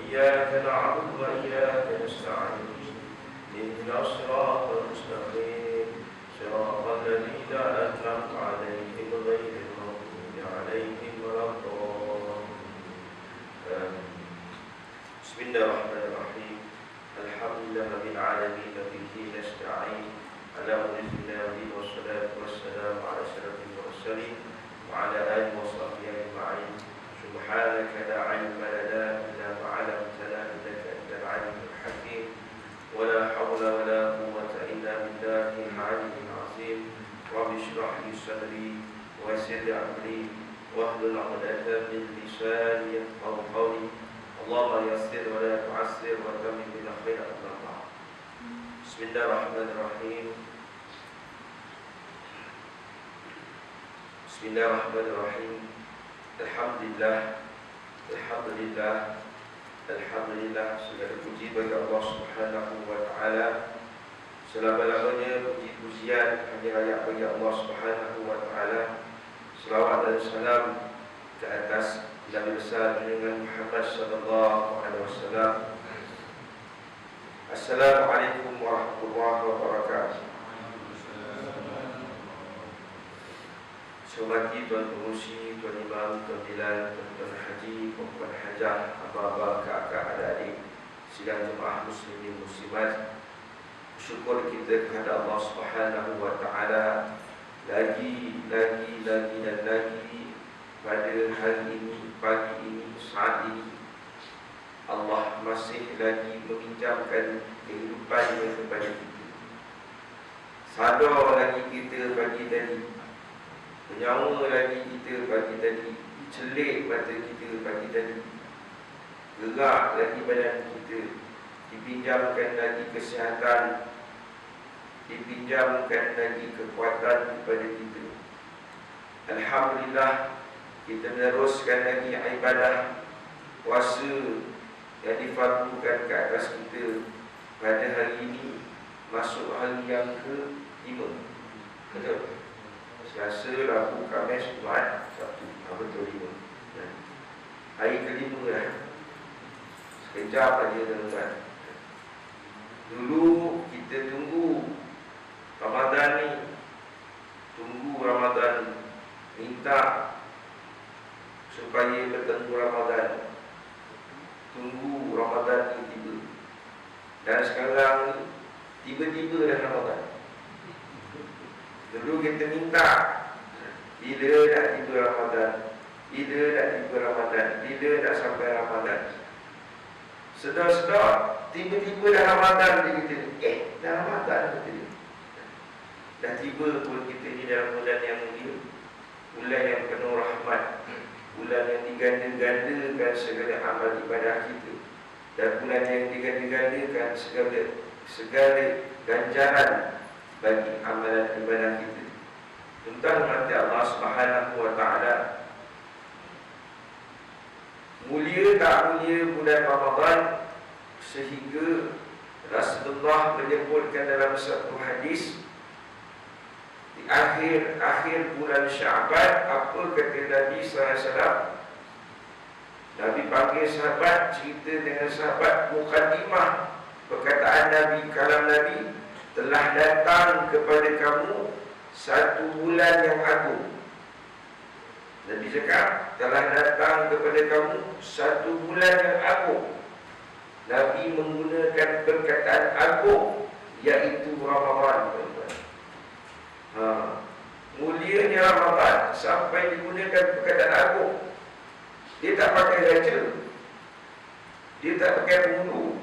إياك نعبد وإياك نستعين اهدنا الصراط المستقيم صراط الذين أنعمت عليهم غير المغضوب عليهم ولا الضالين. بسم الله الرحمن الرحيم. الحمد لله رب العالمين وبه نستعين على أمر الدين والصلاة والسلام على أشرف المرسلين وعلى آله وصحبه أجمعين. سبحانك لا علم لنا إلا ما علمتنا إنك أنت العليم الحكيم ولا حول ولا قوة إلا بالله العلي العظيم. رب اشرح لي صدري ويسر لي أمري واحلل عقدة من لساني يفقهوا قولي. اللهم يسر ولا تعسر وتمم بالخير أما بعد. بسم الله الرحمن الرحيم. بسم الله الرحمن الرحيم. Alhamdulillah, Alhamdulillah, Alhamdulillah. Segala puji bagi Allah Subhanahu wa Ta'ala. Selama-lamanya puji-pujian hanya layak bagi Allah Subhanahu wa Ta'ala. Selawat dan salam ke atas Nabi besar junjungan Muhammad sallallahu alaihi wasallam. Assalamualaikum warahmatullahi wabarakatuh. Hormati Tuan Pengurusi, Tuan Imam, Tuan Bilal, Tuan Haji, Puan Hajah, abang-abang, kakak, adik-adik, sidang jemaah muslimin muslimat. Syukur kita kepada Allah Subhanahu wa Ta'ala lagi dan lagi pada hari ini, pagi ini, saat ini Allah masih lagi meminjamkan kehidupannya kepada kita. Sadar lagi kita pagi tadi, menyawa lagi kita pagi tadi, celik mata kita pagi tadi, gerak lagi badan kita, dipinjamkan lagi kesihatan, dipinjamkan lagi kekuatan kepada kita. Alhamdulillah, kita meneruskan lagi ibadah puasa yang difardukan ke atas kita pada hari ini, masuk hari yang ke-5. Betul? Selasa, Rabu, Khamis, Jumaat, Sabtu. Betul 5. Hari ke-5 dah. Sekejap aja tuan-tuan. Dulu kita tunggu Ramadan ni, tunggu Ramadan, minta supaya bertemu Ramadan, tunggu Ramadan ni tiba. Dan sekarang ni tiba-tiba dah Ramadan. Dulu kita minta, bila nak tiba Ramadan, bila nak tiba Ramadan, bila nak sampai Ramadan. Sedar-sedar, tiba-tiba dah Ramadan dia kata, dah Ramadan kata dia. Dah tiba pun kita ni dalam bulan yang mulia, bulan yang penuh rahmat, bulan yang diganda-gandakan segala amal ibadah kita, dan bulan yang diganda-gandakan segala ganjaran bagi amalan ibadah kita. Tuan-tuan mati Allah Subhanahu wa Ta'ala, mulia tak mulia bulan Ramadan, sehingga Rasulullah menyebutkan dalam satu hadis, di akhir bulan Syaban, apa kata Nabi SAW? Nabi panggil sahabat, cerita dengan sahabat, mukadimah perkataan Nabi, kalam Nabi, telah datang kepada kamu satu bulan yang agung. Nabi cakap, telah datang kepada kamu satu bulan yang agung. Nabi menggunakan perkataan agung, iaitu Ramadan. Mulianya Ramadan sampai digunakan perkataan agung. Dia tak pakai raja, dia tak pakai penghulu.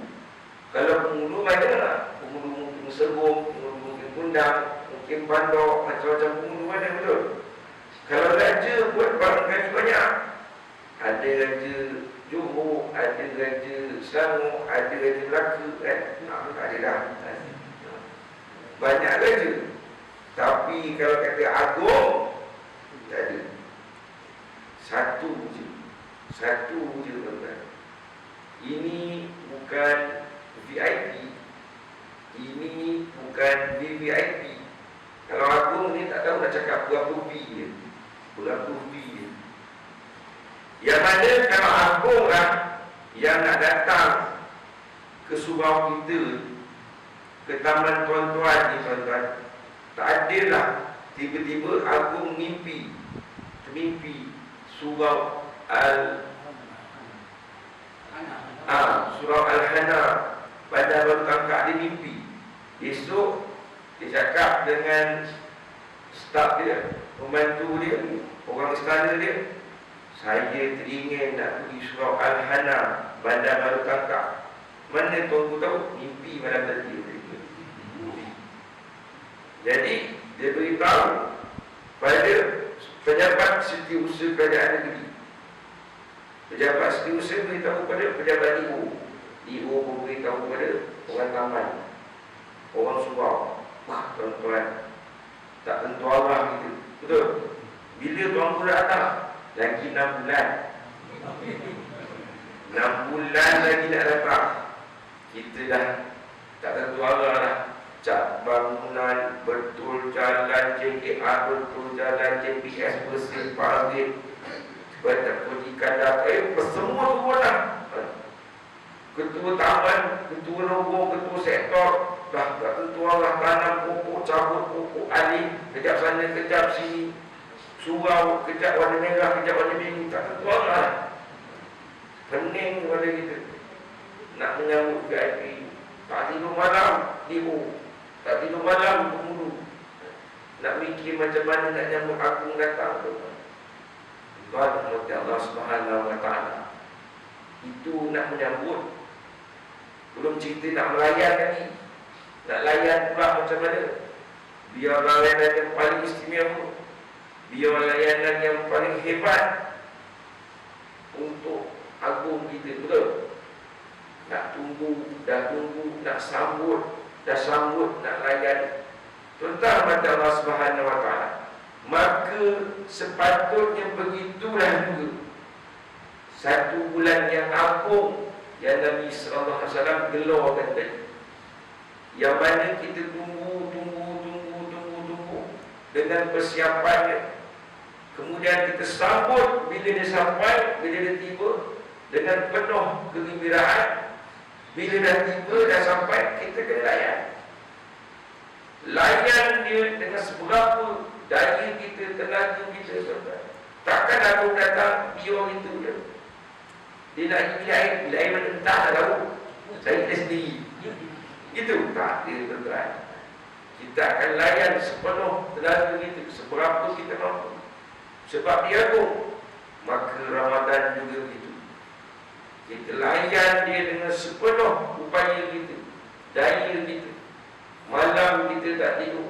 Kalau penghulu banyak, penghulu mungkin sergum, penghulu mungkin gundang, mungkin bandok, macam-macam penghulu ada, betul? Kalau raja buat barangkali banyak. Ada raja Johor, ada raja Selangor, ada raja Melaka, kan? Ada dah. Banyak raja. Tapi kalau kata agung, tak ada. Satu je, tuan-tuan. Ini bukan VIP, ini bukan VVIP. Kalau agung ni tak tahu nak cakap berapa V je, berapa V je. Yang mana kalau agung lah, yang nak datang ke surau kita, ke taman tuan-tuan ni tuan-tuan, tak adalah tiba-tiba aku termimpi surau surau Al-Hana, Bandar Baru Tangkak, dia mimpi. Esok dia cakap dengan staf dia, pembantu dia, orang istana dia, saya teringin nak pergi surau Al-Hana, Bandar Baru Tangkak. Mana tuanku tahu? Mimpi malam tadi. Jadi dia beritahu pada pejabat setiausaha kerajaan negeri. Pejabat setiausaha beritahu pada pejabat DO pun beritahu pada orang taman, orang surau. Wah tuan-tuan, tak tentu Allah gitu. Betul? Bila tuanku datang? Lagi 6 bulan. 6 bulan lagi nak datang. Kita dah tak tentu Allah dah. Cat bangunan, betul jalan JKR, betul jalan JPS, bersih parit, percikan data, semua dah. Ketua taman, ketua rogo, ketua sektor, dah tak tentu Allah, tanam pokok, cabut pokok, alih, kejap sana, kejap sini, surau, kejap warna merah, kejap warna biru, tak tentu Allah. Pening pada kita nak menyambut VIP. Tak tidur malam, tak tidur malam, pemulu. Nak mikir macam mana nak nyambut agung datang. Tuan Allah Subhanahu Wa Taala. Itu nak menyambut. Belum cerita nak melayan ni. Nak layan pula macam mana? Biar layanan yang paling istimewa, biar layanan yang paling hebat untuk agung kita. Betul? Nak tunggu, dah tunggu, nak sambut, dah sambut, nak layan. Tuan-tuan mata Allah Subhanahu Wa Taala. Maka sepatutnya begitulah juga satu bulan yang agung yang Nabi sallallahu alaihi wasallam gelarkan tadi. Yang mana kita tunggu dengan persiapannya. Kemudian kita sambut bila dia sampai, bila dia tiba, dengan penuh kegembiraan. Bila dah tiba, dah sampai, kita kena layan. Layan dia dengan seberapa daya kita, tenaga kita. Takkan aku datang biar itu je. Dia nak pergi bila air mana entah tak tahu. Saya kita sendiri. Itu tak dia tuan-tuan. Kita akan layan sepenuh tenaga kita, seberapa kita mampu. Sebab dia agung. Maka Ramadan juga begitu. Kita layan dia dengan sepenuh upaya kita, daya kita. Malam kita tak tidur,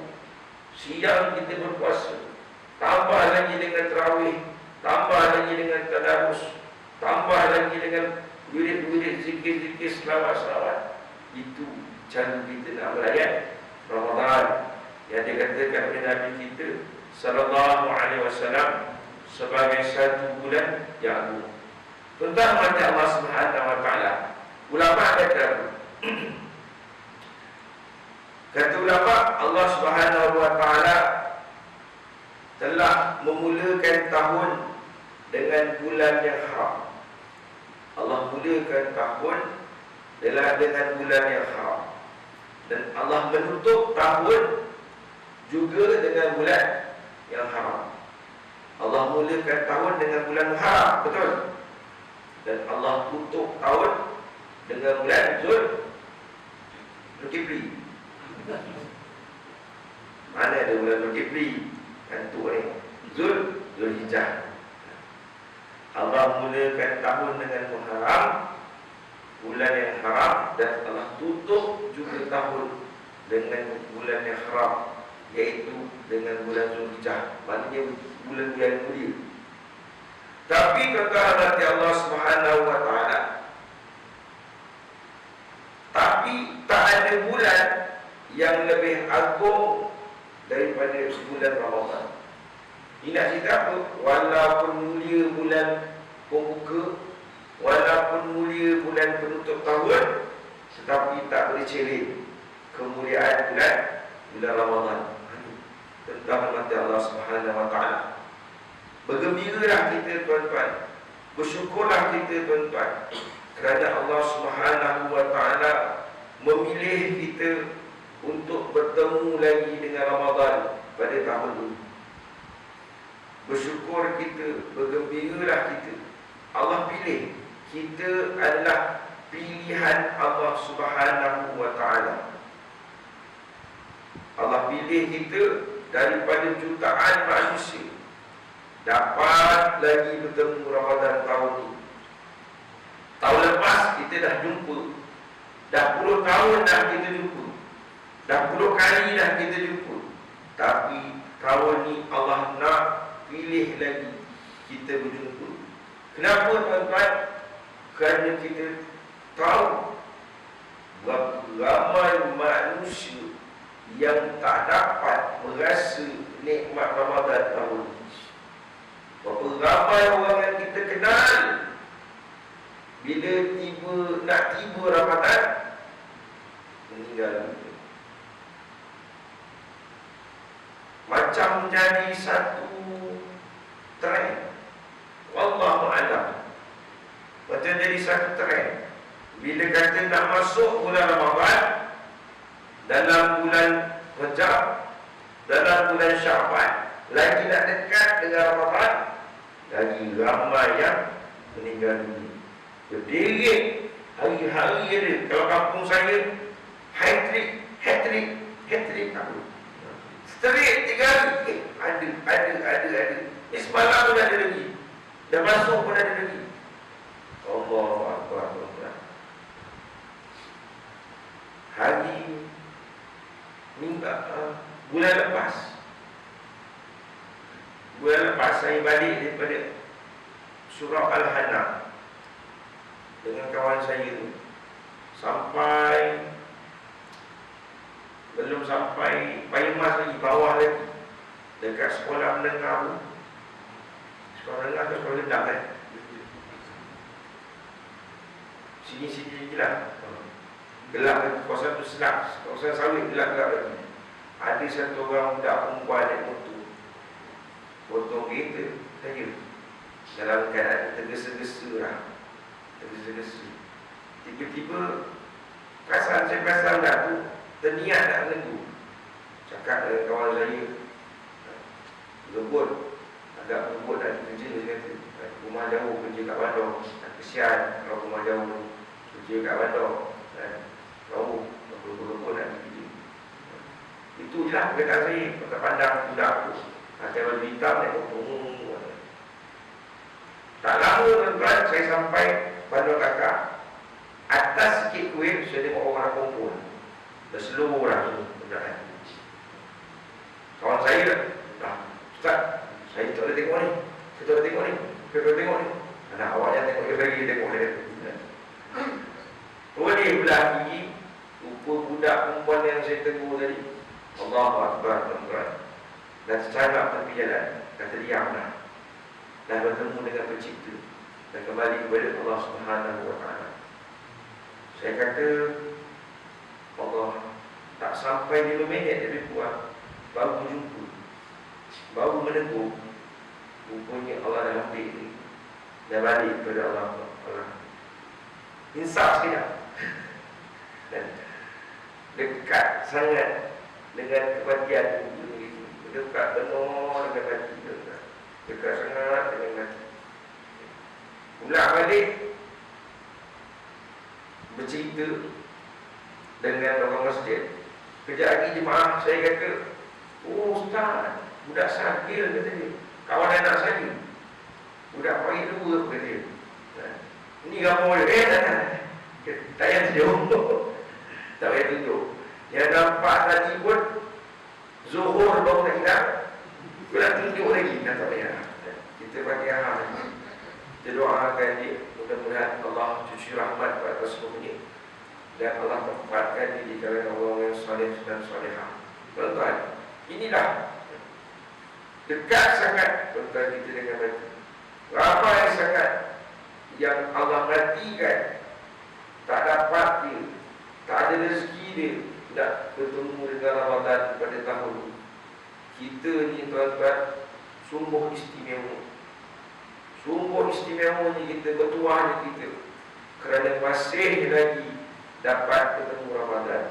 siang kita berpuasa, tambah lagi dengan tarawih, tambah lagi dengan tadarus, tambah lagi dengan wirid-wirid, zikir-zikir, selawat-selawat. Itu cara kita nak melayan Ramadan yang dikatakan oleh Nabi kita sallallahu alaihi wasallam sebagai satu bulan yang agung. Tentang mata Allah Subhanahu Wa Taala, ulama kata ulama, Allah Subhanahu Wa Taala telah memulakan tahun dengan bulan yang haram. Allah mulakan tahun dengan bulan yang haram, dan Allah menutup tahun juga dengan bulan yang haram. Allah mulakan tahun dengan bulan haram, betul? Dan Allah tutup tahun dengan bulan Zulkifli. Mana ada bulan Zulkifli? Kantuk ni Zulhijjah. Allah mulakan tahun dengan Muharram, bulan yang haram, dan Allah tutup juga tahun dengan bulan yang haram, iaitu dengan bulan Zulhijjah. Maknanya bulan yang mulia. Tapi kata Allah Subhanahu Wa Taala, tapi tak ada bulan yang lebih agung daripada bulan Ramadan. Ini nak cerita apa? Walaupun mulia bulan pembuka, walaupun mulia bulan penutup tahun, tetapi tak boleh celeng kemuliaan bulan Ramadan. Tentang mata Allah Subhanahu Wa Taala. Bergembiralah kita tuan-tuan, bersyukurlah kita tuan-tuan, kerana Allah Subhanahu wa ta'ala memilih kita untuk bertemu lagi dengan Ramadan pada tahun ini. Bersyukur kita, bergembiralah kita. Allah pilih kita adalah pilihan Allah Subhanahu wa ta'ala. Allah pilih kita daripada jutaan manusia dapat lagi bertemu Ramadan tahun ini. Tahun lepas kita dah jumpa, dah puluh tahun dah kita jumpa, dah puluh kali dah kita jumpa. Tapi tahun ni Allah nak pilih lagi kita berjumpa. Kenapa tuan-tuan? Kerana kita tahu berapa ramai manusia yang tak dapat merasa nikmat Ramadan tahun ini. Berapa ramai orang yang kita kenal, bila nak tiba Ramadan, meninggal dunia. Macam menjadi satu trend. Wallahu a'lam. Macam jadi satu trend. Bila kata nak masuk bulan Ramadan, dalam bulan Rajab, dalam bulan Syaban, lagi nak dekat dengan Ramadan, lagi ramai yang meninggal dunia. Berdiri hari-hari ada. Kalau kampung saya, hat-trick aku. Straight 3 hari. Ada. Semalam pun ada lagi. Dah masuk pun ada lagi. Allahu Akbar. Hari bulan lepas saya balik daripada surau Al-Hana dengan kawan saya tu, belum sampai Paymas lagi, bawah lagi, dekat sekolah menengah tu. Sekolah menengah tu sekolah rendah kan, sini-sini je lah. Gelap lagi, kawasan tu selap, kawasan sawit gelap-gelap lagi. Ada satu orang budak perempuan naik motor kereta saya dalam keadaan tergesa-gesa lah. Tiba-tiba saya perasan budak tu terniat nak menegur. Cakap dengan kawan saya, agak ngebut nak kerja. Dia kata rumah jauh, kerja kat Bandar, kesian kalau rumah jauh kerja kat Bandar, jauh ngebut nak kerja. Itu je lah perkataan saya. Kata pandang budak tu pakai baju hitam naik motor. Tak lama tuan-tuan, saya sampai Bandar Kakak. Atas sikit kuih, saya tengok orang kumpul. Berseluruh orang ni budak. Kawan saya, Ustaz, saya tak boleh tengok ni. Saya tak boleh tengok ni. Anak awak yang tengok, dia bagi tengok dia. Boleh belah gigi, rupa budak perempuan yang saya tegur tadi. Allahu Akbar, tuan-tuan. Dan secara tepi jalan, kata diam dah. Dah bertemu dengan pencipta dan kembali kepada Allah Subhanahu wa ta'ala. Saya kata Allah tak sampai 5 minit lebih kurang baru berjumpa, baru menegur. Rupanya Allah dah ambil ni, dah balik kepada Allah. Insaf sekejap. Dan dekat sangat dengan kematian. Dekat benar dengan mati. Dekat sangat dengan mati. Pulang balik, bercerita dengan orang masjid. Kejap lagi jemaah saya kata, oh Ustaz, budak Sagil kata dia, kawan anak saya, budak pagi 2 kata dia. Ini gambar dia, tak payah tunjuk. Tak payah tunjuk. Yang nampak tadi pun Zuhur baru nak hilang, kita nak tunjuk lagi, tak payah. Kita Fatihah, kita doakan dia, mudah-mudahan Allah cuci rahmat pada atas semuanya, dan Allah tempatkan dia di kalangan orang yang saleh dan salihah. Tuan-tuan, inilah dekat sangat tuan-tuan kita dengan mati. Ramai sangat yang Allah matikan, tak dapat dia, tak ada rezeki dia nak bertemu dengan Ramadan pada tahun ini. Kita ni tuan-tuan sungguh istimewa. Sungguh istimewanya kita, bertuahnya kita. kerana masih lagi dapat bertemu Ramadan,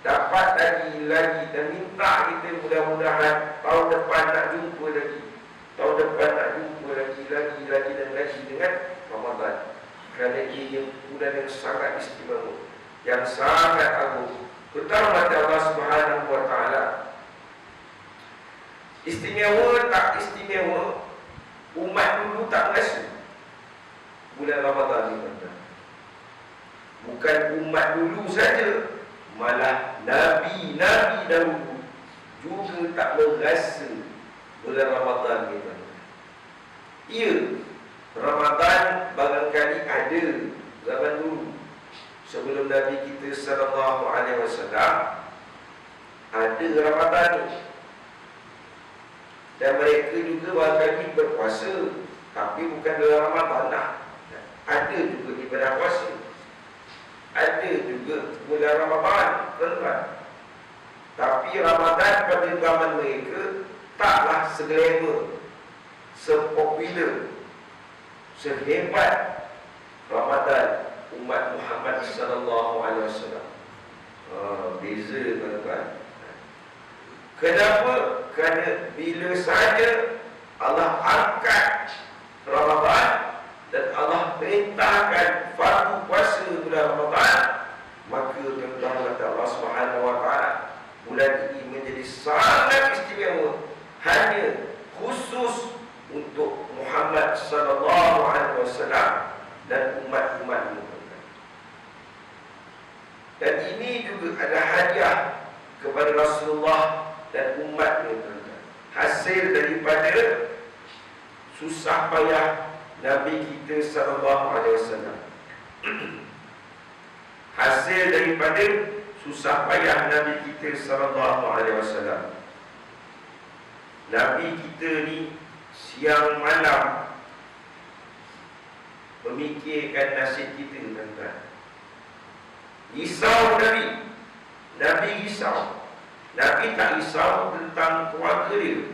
dapat lagi dan minta kita mudah-mudahan tahun depan nak jumpa lagi, tahun depan nak jumpa lagi dan lagi dengan Ramadan. Kerana ia bulan yang sangat istimewa, yang sangat agung. Terutama Allah Subhanahu wa Ta'ala. Istimewa tak istimewa, umat dulu tak rasa bulan Ramadan ni. Bukan umat dulu saja, malah Nabi-Nabi dahulu juga tak merasa bulan Ramadan ni. Ya, Ramadan barangkali ada zaman dulu, sebelum Nabi kita sallallahu alaihi wasallam ada Ramadan ni. Dan mereka juga barangkali berpuasa, tapi bukan dalam Ramadan lah. Ada juga ibadah puasa, ada juga bulan Ramadan, tuan-tuan. Tapi Ramadan pada zaman mereka taklah seglamour, sepopular, sehebat Ramadan umat Muhammad sallallahu alaihi wasallam. Beza, tuan-tuan. Kenapa? Kerana bila saja Allah angkat Ramadan dan Allah perintahkan fardu puasa bulan Ramadan, maka tuan-tuan Allah Subhanahu wa Ta'ala, bulan ini menjadi sangat istimewa, hanya khusus untuk Muhammad sallallahu alaihi wasallam dan umat-umatnya. Dan ini juga ada hadiah kepada Rasulullah dan umatnya, hasil daripada susah payah Nabi kita sallallahu alaihi wasallam. Hasil daripada susah payah Nabi kita sallallahu alaihi wasallam. Nabi kita ni siang malam memikirkan nasib kita, tuan-tuan. Risau Nabi risau. Nabi tak risau tentang keluarga dia,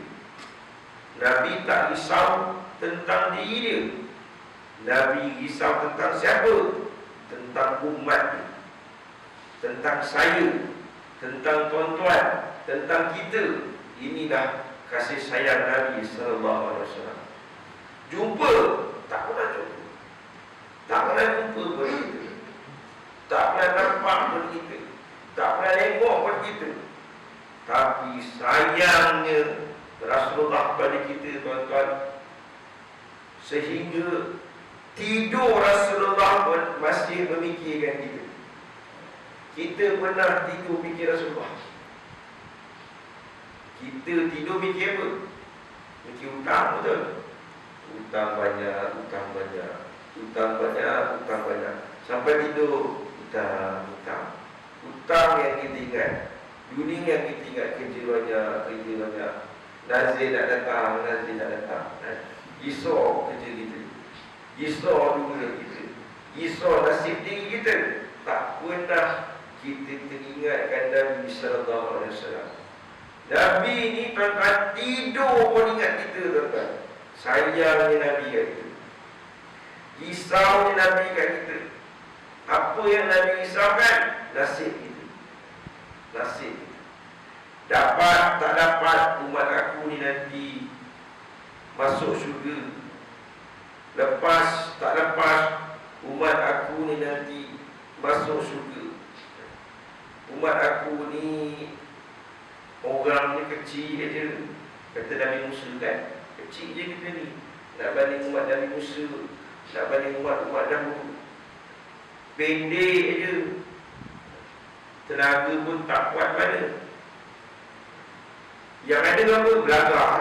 Nabi tak risau tentang diri dia. Nabi risau tentang siapa? Tentang umat dia, tentang saya, tentang tuan-tuan, tentang kita. Inilah kasih sayang Nabi sallallahu alaihi wasallam. Jumpa tak pernah jumpa, tak pernah jumpa pun kita, tak pernah nampak pun kita, tak pernah tengok pun kita. Tapi sayangnya Rasulullah pada kita, tuan-tuan, sehingga tidur Rasulullah pun masih memikirkan kita. Kita pernah tidur fikir Rasulullah. Kita tidur fikir apa? Fikir hutang, betul? Hutang banyak, hutang banyak, hutang banyak, hutang banyak. Sampai tidur, hutang, hutang. Hutang yang kita ingat, dunia yang kita ingat, kerja banyak. Nazir nak datang, risau kerja kita, risau dunia kita, risau nasib diri kita. Tak pernah kita teringatkan Nabi sallallahu alaihi wasallam. Nabi ni, tuan-tuan, tidur pun ingat kita, tuan-tuan. Sayangnya Nabi kat kita, risaunya Nabi kat kita. Apa yang Nabi risaukan? Nasib kita, nasib kita. Dapat tak dapat umat aku ni nanti masuk syurga, lepas tak lepas umat aku ni nanti masuk syurga. Umat aku ni orang ni kecil aja, kata Nabi Musa kan, kecil je kita ni, nak banding umat Nabi Musa, nak banding umat-umat dahulu, pendek aja, tenaga pun tak kuat mana. Yang ada apa? Belagak.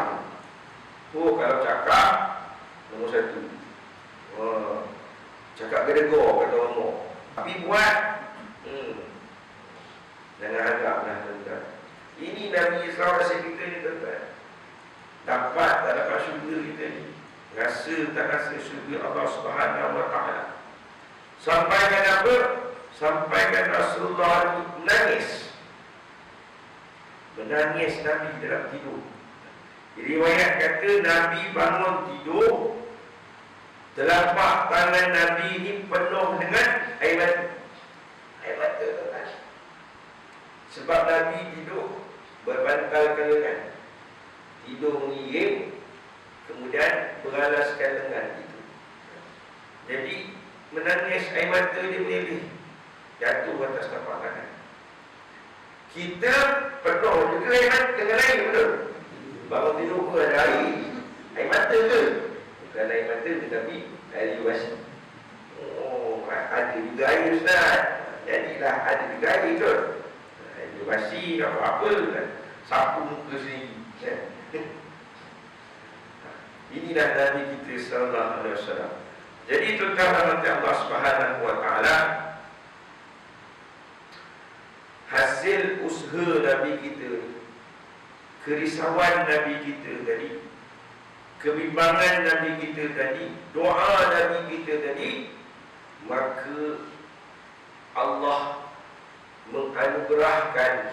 Oh, kalau cakap nombor satu, cakap gedegor kata orang. Tapi buat jangan haraplah, tuan-tuan. Ini Nabi Islam rasa kita ni, tuan-tuan. Dapat tak dapat syurga kita ni, rasa tak rasa syurga Allah Subhanahu wa Ta'ala. Sampaikan apa? Sampaikan Rasulullah menangis. Menangis Nabi dalam tidur. Riwayat kata Nabi bangun tidur, telapak tangan Nabi ini penuh dengan Sebab Nabi tidur berbantalkan lengan, tidur mengiring, kemudian beralaskan lengan itu. Jadi menangis, air mata dia meleleh, jatuh atas tapak kanan. Kita penuh juga dengan air, betul? Bangun tidur pun ada air mata ke? Bukan air mata tetapi air wasi. Oh, ada juga air Ustaz. Jadilah ada juga air tu. Air wasi apa-apa kan. Sapu muka sendiri kan? Inilah Nabi kita sallallahu alaihi wasallam. Jadi tuan-tuan rahmati Allah Subhanahu wa taala, hasil usaha Nabi kita, kerisauan Nabi kita tadi, kebimbangan Nabi kita tadi, doa Nabi kita tadi, maka Allah menganugerahkan,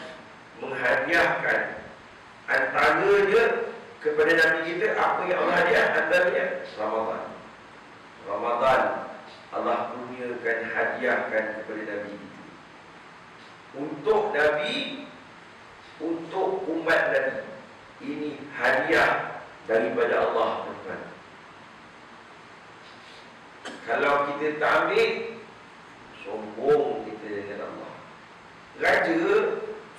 menghadiahkan antaranya kepada Nabi kita apa yang Allah hadiah, antaranya Ramadan. Ramadan Allah kurniakan, hadiahkan kepada Nabi kita. Untuk Nabi, untuk umat Nabi, ini hadiah daripada Allah, tuan-tuan. Kalau kita tak ambil, sombong kita dengan Allah. Raja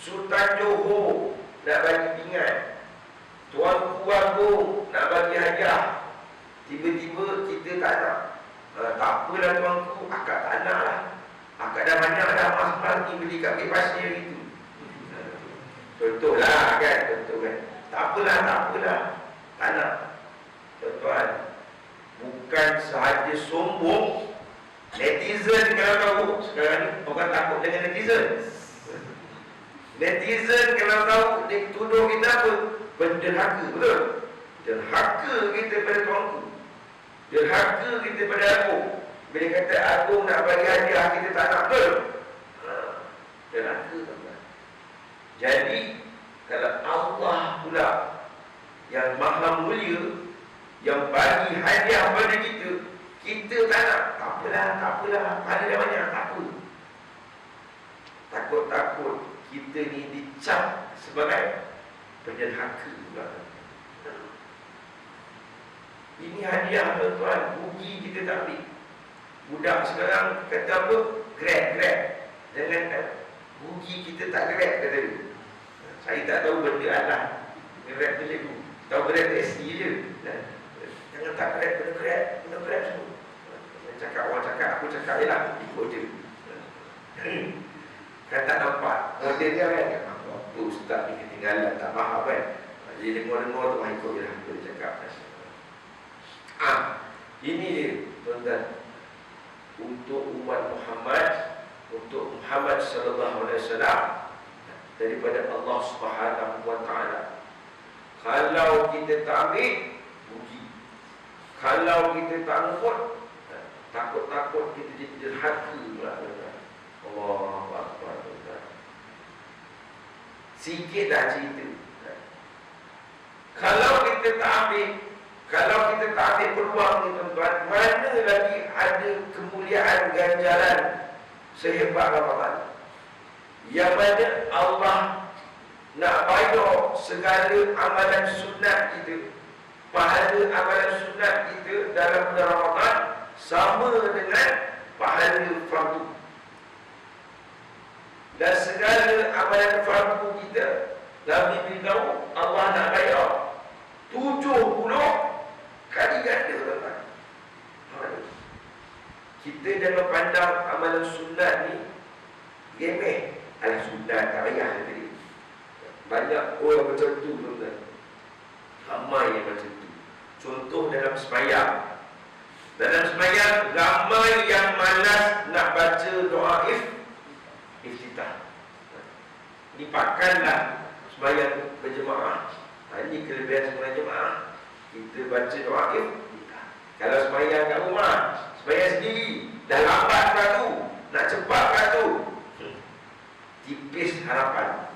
Sultan Johor nak bagi pingat, Tuan Agung nak bagi hadiah, tiba-tiba kita tak nak. Tak apalah tuanku, akak tak nak lah. Akak dah banyak dah mas-mas ni beli kat pasir gitu. Contohlah kan, contoh kan. Tak apalah, tak nak. Tuan-tuan, bukan sahaja sombong, netizen kalau tahu, sekarang ni orang takut dengan netizen. Netizen kalau tahu, dia tuduh kita apa? Penderhaka, betul? Derhaka kita pada tuanku, derhaka kita pada aku. Bila kata Agung nak bagi hadiah, kita tak nak, betul? Derhaka, tuan-tuan. Jadi kalau Allah pula yang maha mulia, yang bagi hadiah pada kita, kita tak nak, tak apalah, ada dah banyak, tak apa. Takut-takut kita ni dicap sebagai penderhaka pula. Ini hadiah, tuan-tuan, rugi kita tak ambil. Budak sekarang kata apa? Grab. Jangan rugi kita tak grab, kata dia. Saya tak tahu benda Allah. Grab tu cikgu, tahu grab taxi je. Jangan tak grab, kena grab semua. Orang cakap, aku cakap je lah, ikut je. Kan tak nampak model dia kan? Apa ustaz ni ketinggalan, tak faham kan? Jadi dengar-dengar tu, ikut je lah, dia cakap. Ini dia, tuan-tuan, untuk umat Muhammad, untuk Muhammad sallallahu alaihi wasallam, daripada Allah Subhanahu wa taala. Kalau kita tak ambil, rugi. Kalau kita tak ngikut, takut-takut kita jadi derhaka pula, tuan-tuan. Allahu akbar, tuan-tuan. Sikit dah cerita. Kalau kita tak ambil, kalau kita tak ambil peluang ni, tuan-tuan, mana lagi ada kemuliaan ganjaran sehebat Ramadan, yang mana Allah nak bayar segala amalan sunat kita, pahala amalan sunat kita dalam bulan Ramadan sama dengan pahala fardu. Dan segala amalan fardu kita, Nabi beritahu Allah nak bayar 70 kali ganda, tuan-tuan. Kita jangan pandang amalan sunat ni remeh. Alah, sunat tak payah tadi. Banyak orang macam tu, tuan-tuan. Ramai yang macam tu. Contoh dalam sembahyang. Dalam sembahyang, ramai yang malas nak baca doa iftitah. Dipakkanlah sembahyang berjemaah. Ini kelebihan sembahyang jemaah. Kita baca doa iftitah. Kalau sembahyang kat rumah, sembahyang sendiri, dah lambat kat tu, nak cepat kat tu, tipis harapan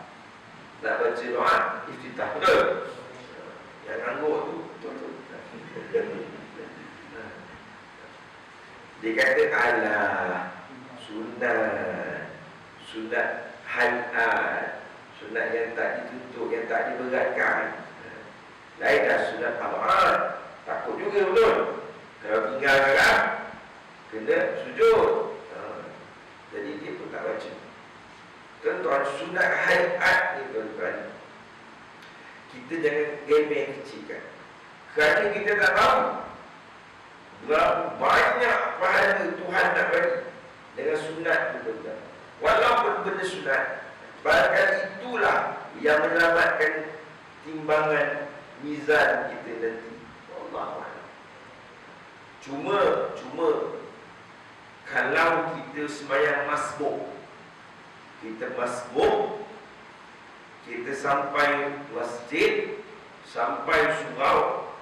nak baca doa iftitah, betul? Yang nganggur tu, betul. Dia kata, alah, sunat halat, Sunat yang tak dituntut, yang tak diberatkan. Lain dah sunat taat. Takut juga betul. Kalau tinggal sekarang, kena sujud. Jadi dia pun tak baca. Tuan-tuan, sunat hayat ni tuan-tuan, kita jangan gemeng kecilkan. Kerana kita tak tahu berapa banyak pahala Tuhan nak bagi dengan sunat tu tuan-tuan. Walaupun benda sunat, barangkali itulah yang menyelamatkan timbangan mizan kita nanti. Allah. Cuma kalau kita sembahyang masbuk, kita masbuk, kita sampai masjid, sampai surau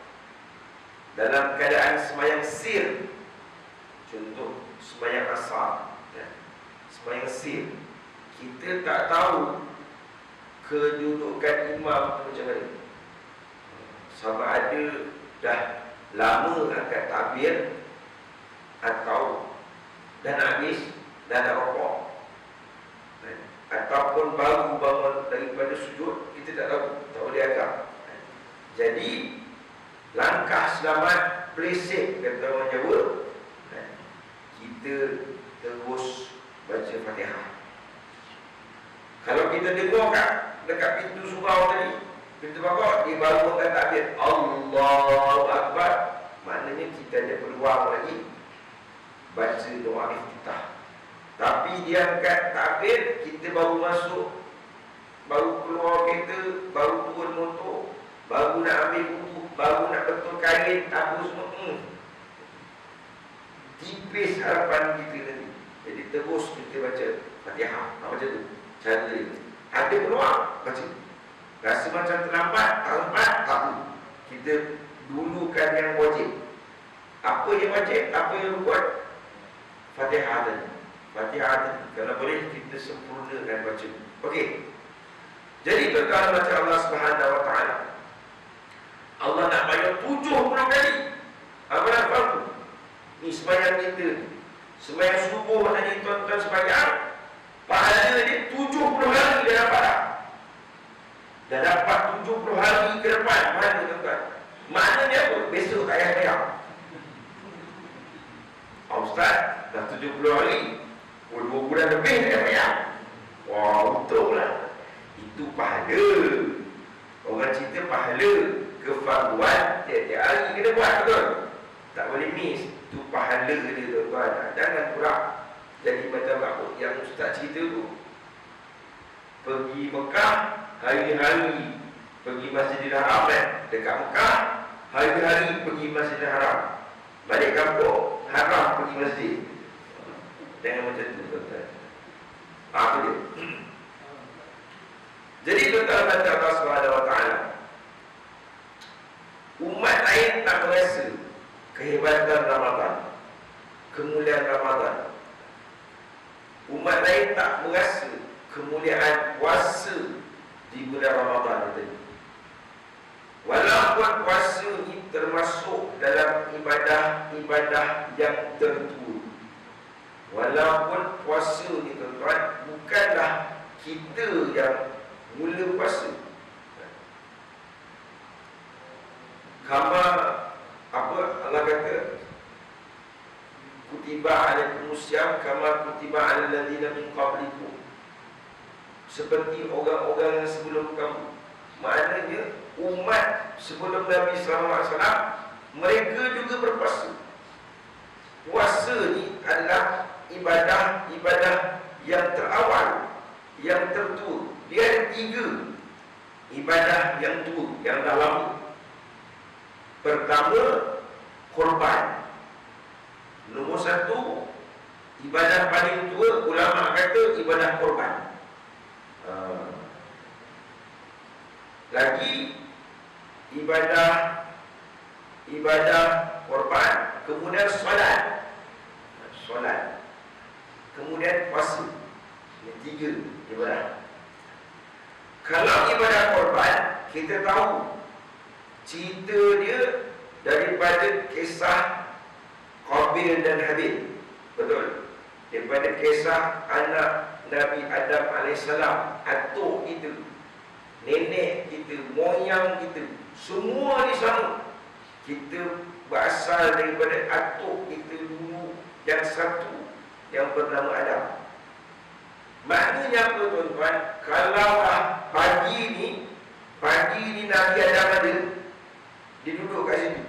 dalam keadaan sembahyang sir, contoh sembahyang asar, sembahyang sir, kita tak tahu kedudukan imam macam mana. Sama ada dah lama angkat takbir atau dah nak habis, dah nak rokok, ataupun baru bangun daripada sujud, kita tak tahu, tak boleh agak. Jadi langkah selamat play safe, kata orang Jawa, kita terus baca Fatihah. Kalau kita dengar dekat pintu surau tadi, pintu bakar, dia baru angkat takbir Allahu Akbar, maknanya kita ada peluang lagi baca doa iftitah. Tapi dia angkat takbir, kita baru masuk, baru keluar kereta, baru turun motor, baru nak ambil buku, baru nak betul kain, tabur semua, tipis harapan kita nanti. Jadi terus kita baca Fatihah. Macam tu cara dia. Ada peluang, baca. Rasa macam terlambat, tak apa. Kita dulukan yang wajib. Apa yang wajib, apa yang buat? Fatihah tadi. Fatihah tadi. Kalau boleh kita sempurnakan baca. Okey. Jadi tuan-tuan baca Allah Subhanahu Wa Taala. Allah nak bayar 70 kali. Amalan fardu. Ni sembahyang kita. Sembahyang subuh tadi tuan-tuan sembahyang, pahala dia 70 hari dia dapat dah. Dah dapat 70 hari ke depan pahala tuan-tuan. Maknanya apa? Besok tak payah bayar. Ustaz, dah 70 hari, 2 bulan lebih tak payah bayar. Wah, betul lah. Itu pahala. Orang cerita pahala kefarduan tiap-tiap hari kena buat, betul? Tak boleh miss. Itu pahala dia tuan-tuan. Jangan pula jadi macam apa yang Ustaz cerita tu. Pergi Mekah hari-hari pergi Masjidil Haram, dekat Mekah hari-hari pergi Masjidil Haram, balik kampung haram pergi masjid. Jangan macam tu tuan-tuan. Apa dia? Jadi tuan-tuan baca Allah Subhanahu Wa Taala, umat lain tak merasa kehebatan Ramadan, kemuliaan Ramadan. Umat lain tak merasa kemuliaan puasa di bulan Ramadan tadi. Walaupun puasa ini termasuk dalam ibadah-ibadah yang tertua. Walaupun puasa ni tuan-tuan bukanlah kita yang mula puasa. Kama apa Allah kata, kutiba alaikumusiyam kama kutiba alal ladzina min qablikum, seperti orang-orang yang sebelum kamu. Maknanya umat sebelum Nabi sallallahu alaihi wasallam mereka juga berpuasa. Puasa ni adalah ibadah yang terawal, yang tertua. Dia ada 3 ibadah yang tua, yang dah lama. Pertama, korban. Nombor 1, ibadah paling tua, ulama kata ibadah korban. Lagi ibadah korban, kemudian solat, kemudian puasa. Ini 3 ibadah. Kalau ibadah korban, kita tahu cerita dia daripada kisah Qabil dan Habil. Betul? Daripada kisah anak Nabi Adam AS, atuk kita, nenek kita, moyang kita, semua ni sama. Kita berasal daripada atuk kita dulu yang satu, yang bernama Adam. Maknanya apa tuan-tuan? Kalaulah pagi ni Nabi Adam ada, dia duduk kat situ,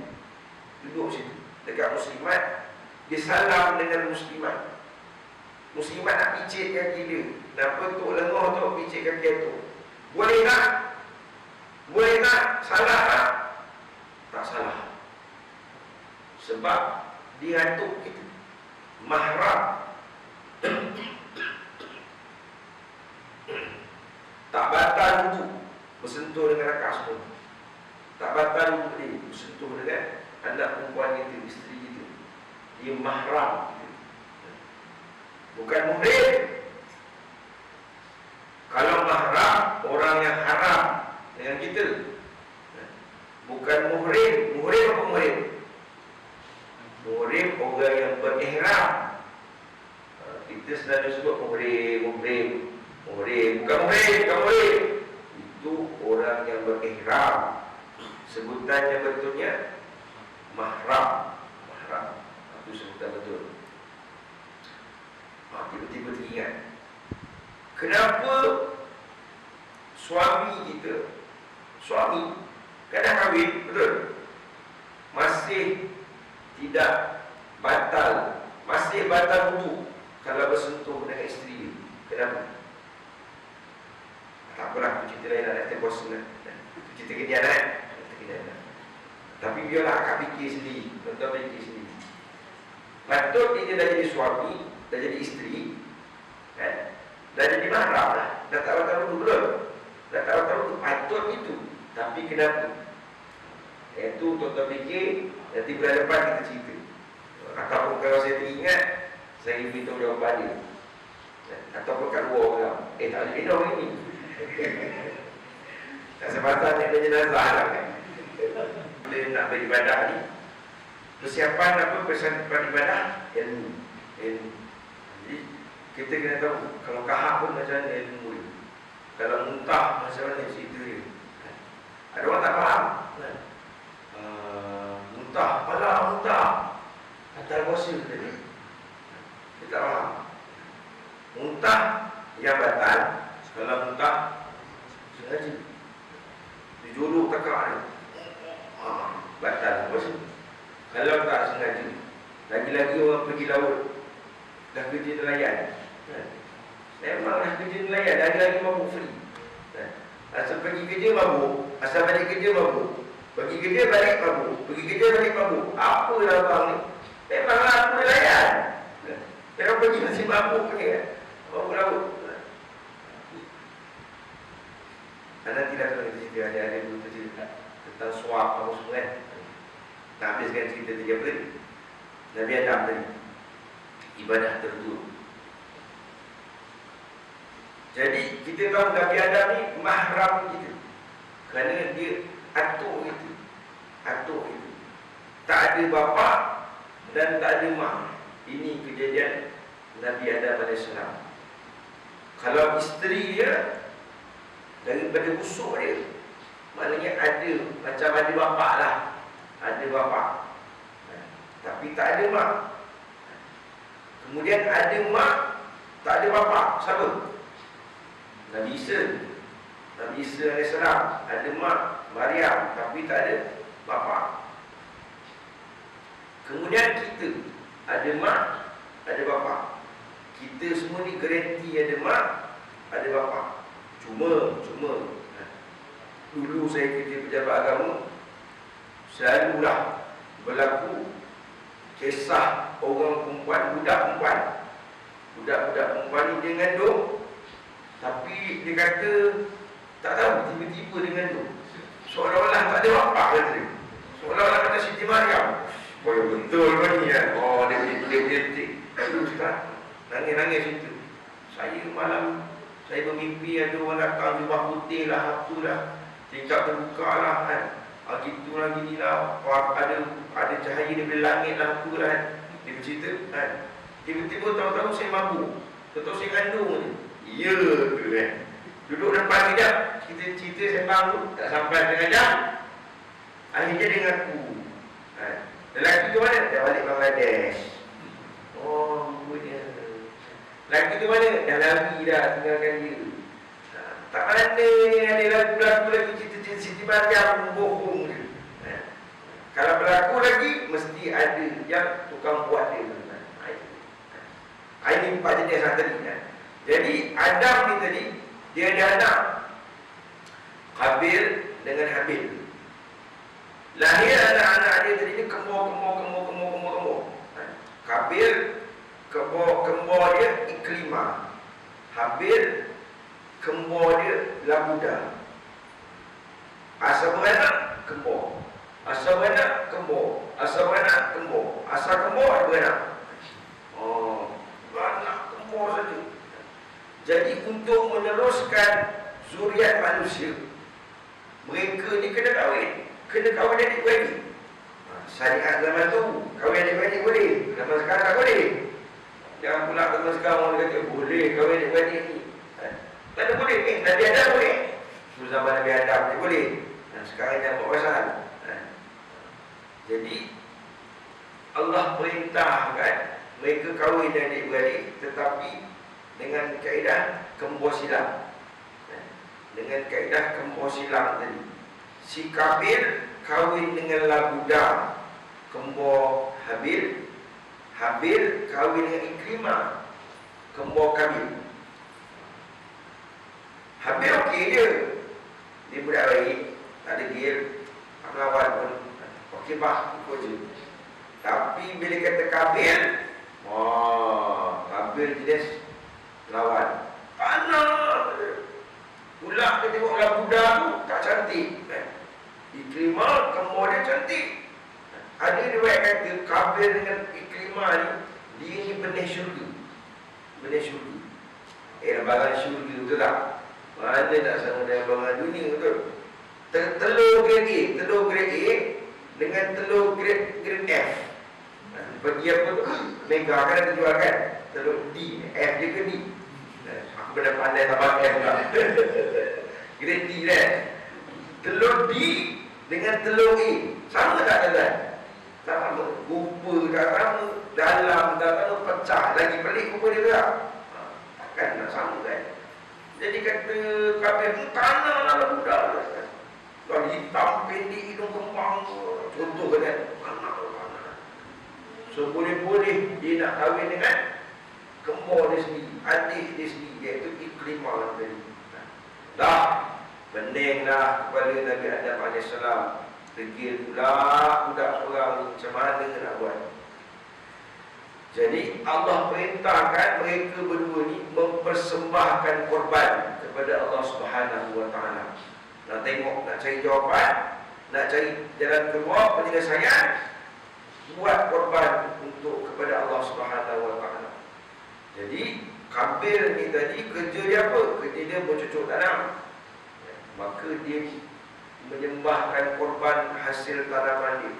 duduk situ dekat muslimat, dia salam dengan muslimat. Muslimat nak picit kaki dia, nak petuk lengoh tu, picit kaki tu. Boleh tak? Boleh tak? Salah tak? Tak salah. Sebab dia atuk kita, mahram. Tak batal wudu bersentuh dengan akak semua. Tak batal wudu dia bersentuh dengan anak perempuan kita, isteri kita. Dia mahram kita. Bukan muhrim. Kalau mahram, orang yang haram dengan kita. Bukan muhrim. Muhrim apa muhrim? Muhrim orang yang berihram. Kita selalu sebut muhrim. Bukan muhrim. Itu orang yang berihram. Sebutannya betulnya mahram. Itu sebutan betul. Tiba-tiba teringat, kenapa suami kita, kan dah kahwin, betul? Masih tidak batal, masih batal wudu kalau bersentuh dengan isteri dia. Kenapa? Tak apalah, itu cerita lain lah, nanti bos itu cerita kedianan. Tapi biarlah akak fikir sendiri, tuan-tuan fikir sendiri. Patut dia dah jadi suami, dah jadi isteri, kan? Dah jadi mahram lah, dah tak batal wudu, belum? Dah tak batal wudu, patut itu. Tapi kenapa? Itu tuan-tuan fikir, nanti bulan depan kita cerita. Ataupun kalau saya teringat, saya beritahu jawapan dia. Ataupun kat luar orang, tak boleh minum ini. Tak sepatutnya dia jenazah lah, kan? Bila nak beribadah ni, persiapan apa? Persiapan beribadah? Ilmu. Jadi kita kena tahu, kalau kahak pun macam mana ilmu dia, kalau muntah macam mana cerita dia. Ada orang tak faham, kan? Muntah atal puasa tadi, dia tak faham. Muntah yang batal, kalau muntah sengaja dijolok tekak dia, batal puasa. Kalau tak sengaja, lagi-lagi orang pergi laut, dah kerja nelayan, memang dah kerja nelayan, lagi-lagi mabuk free. Asal pergi kerja mabuk, asal balik kerja mabuk, pergi kerja balik mabuk, pergi kerja balik mabuk. Apa lah abang ni? Memanglah aku nelayan, memang pergi masih mabuk ni, kan? Mabuk laut. Nanti dah kalau kita cerita, ada dulu cerita tentang suap apa semua, kan? Nak habiskan cerita tadi apa tadi? Nabi Adam tadi, ibadah tertutup. Jadi kita tahu Nabi Adam ni mahram kita, kerana dia atuk kita. Tak ada bapa dan tak ada mak. Ini kejadian Nabi Adam AS. Kalau isteri dia daripada busuk dia, maknanya ada, macam ada bapa lah. Ada bapa, tapi tak ada mak. Kemudian ada mak, tak ada bapa. Siapa? Nabi Isa AS. Ada mak, Maryam, tapi tak ada bapa. Kemudian kita ada mak, ada bapa. Kita semua ni garanti ada mak, ada bapa. Cuma dulu saya kerja pejabat agama, selalulah berlaku kisah orang perempuan, budak perempuan ni dia ngandung, tapi dia kata tak tahu, tiba-tiba dia ngandung, seolah-olah tak ada bapa, kata dia. Seolah-olah kata Siti Maryam. Oh ya, betul kan ni, ya? Oh dia tik. Terus kan nangis itu. Saya malam saya bermimpi ada orang datang jubah putih lah, apalah, tingkap terbuka lah, kan? Gitu lah, gini lah, ada cahaya daripada langit lah, apalah, kan? Dia bercerita, kan? Tiba-tiba tahu-tahu saya mabuk, tahu-tahu saya kandung je. Ya tu kan. Duduk depan sekejap, kita cerita sembang tu, tak sampai setengah jam. Akhirnya dia ngaku. Lelaki tu mana? Dah balik Bangladesh. Oh, dia. Lelaki tu mana? Dah lari dah, tinggalkan dia. Tak mana ni ada lagu-lagu lagi cerita-cerita Siti Mariam bohong je. Kalau berlaku lagi, mesti ada yang tukang buat dia. Ini 4 jenis yang tadi. Jadi Adam ni tadi, dia ada anak Habil dengan Habil. Lahir anak-anak dia tadi ni kembar. Habil kembar dia Ikrimah. Habil kembar dia Labuda. Asal beranak kembar. Asal beranak kembar. Asal beranak kembar. Asal kembar ada beranak. Oh, beranak kembar saja. Jadi untuk meneruskan zuriat manusia, mereka ni kena kahwin. Kena kahwin adik-beradik. Syariat zaman tu kahwin adik-beradik boleh. Zaman sekarang tak boleh. Jangan pula zaman sekarang orang kata boleh kahwin adik-beradik ni. Tak ada boleh. Nabi Adam boleh. Dulu zaman Nabi Adam ni boleh. Sekarang jangan buat pasal. Jadi Allah perintahkan mereka kahwin adik-beradik, tetapi dengan kaedah kembar silang. Dengan kaedah kembar silang tadi. Si Kabil kahwin dengan Labuda, kembar Habil. Habil kahwin dengan Ikrimah, kembar Kabil. Habil okey dia. Dia budak baik, tak ada gil, tak melawan pun. Okey bah, ikut je. Tapi bila kata Kabil, Kabil jenis lawan. Panas. Pula dia tengok Labuda tu tak cantik. Ikrimah kembar dia cantik. Ada riwayat kata Kabil dengan Ikrimah ni, dia ni benih syurga. Benih syurga. Barang syurga, betul tak? Mana tak sama dengan barang dunia, betul? Telur grade A, telur grade A dengan telur grade F. Bagi apa tu? Mega kan ada jual kan? Telur D, F dia ke D? Aku pernah pandai tambah F pula. Grade D kan? Telur D dengan telur A sama tak tuan? Tak sama. Rupa tak sama, dalam tak sama, pecah. Lagi pelik rupa dia tak? Takkan nak sama kan? Jadi kata Kabil, tanah lah budak. Kalau hitam pendek hidung kembang, contoh kan? Anak. So boleh-boleh dia nak kahwin dengan kembar dia sendiri, adik dia sendiri, iaitu Ikrimah tadi. Dah peninglah kepada Nabi Adam AS. Degil pula budak seorang ni, macam mana nak buat? Jadi Allah perintahkan mereka berdua ni mempersembahkan korban kepada Allah Subhanahu Wa Taala. Nak tengok, nak cari jawapan, nak cari jalan keluar, penyelesaian, buat korban untuk kepada Allah Subhanahu Wa Taala. Jadi Kabil ni tadi kerja dia apa? Kerja dia bercucuk tanam. Maka dia menyembahkan korban hasil tanaman dia.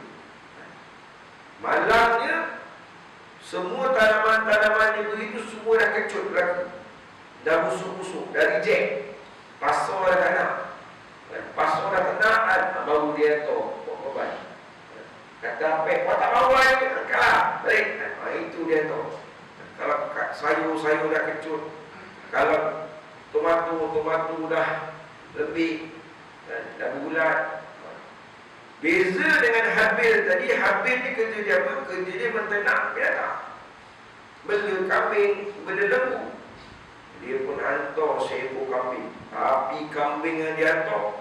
Malangnya semua tanaman-tanaman dia begitu semua dah kecut lagi. Dah busuk-busuk, dah reject. Pasal dah tak nak. Pasal dah tak nak, baru dia tahu korban. Kata apa? Kau tak mahu lagi, kalah. Balik. Itu dia tahu. Kalau sayur-sayur dah kecut, kalau tomato dah lebih, dah bulat. Beza dengan Habil tadi, Habil ni kerja dia apa? Kerja dia menternak binatang. Bela kambing, bela lembu. Dia pun hantar seekor kambing. Tapi kambing yang dia hantar,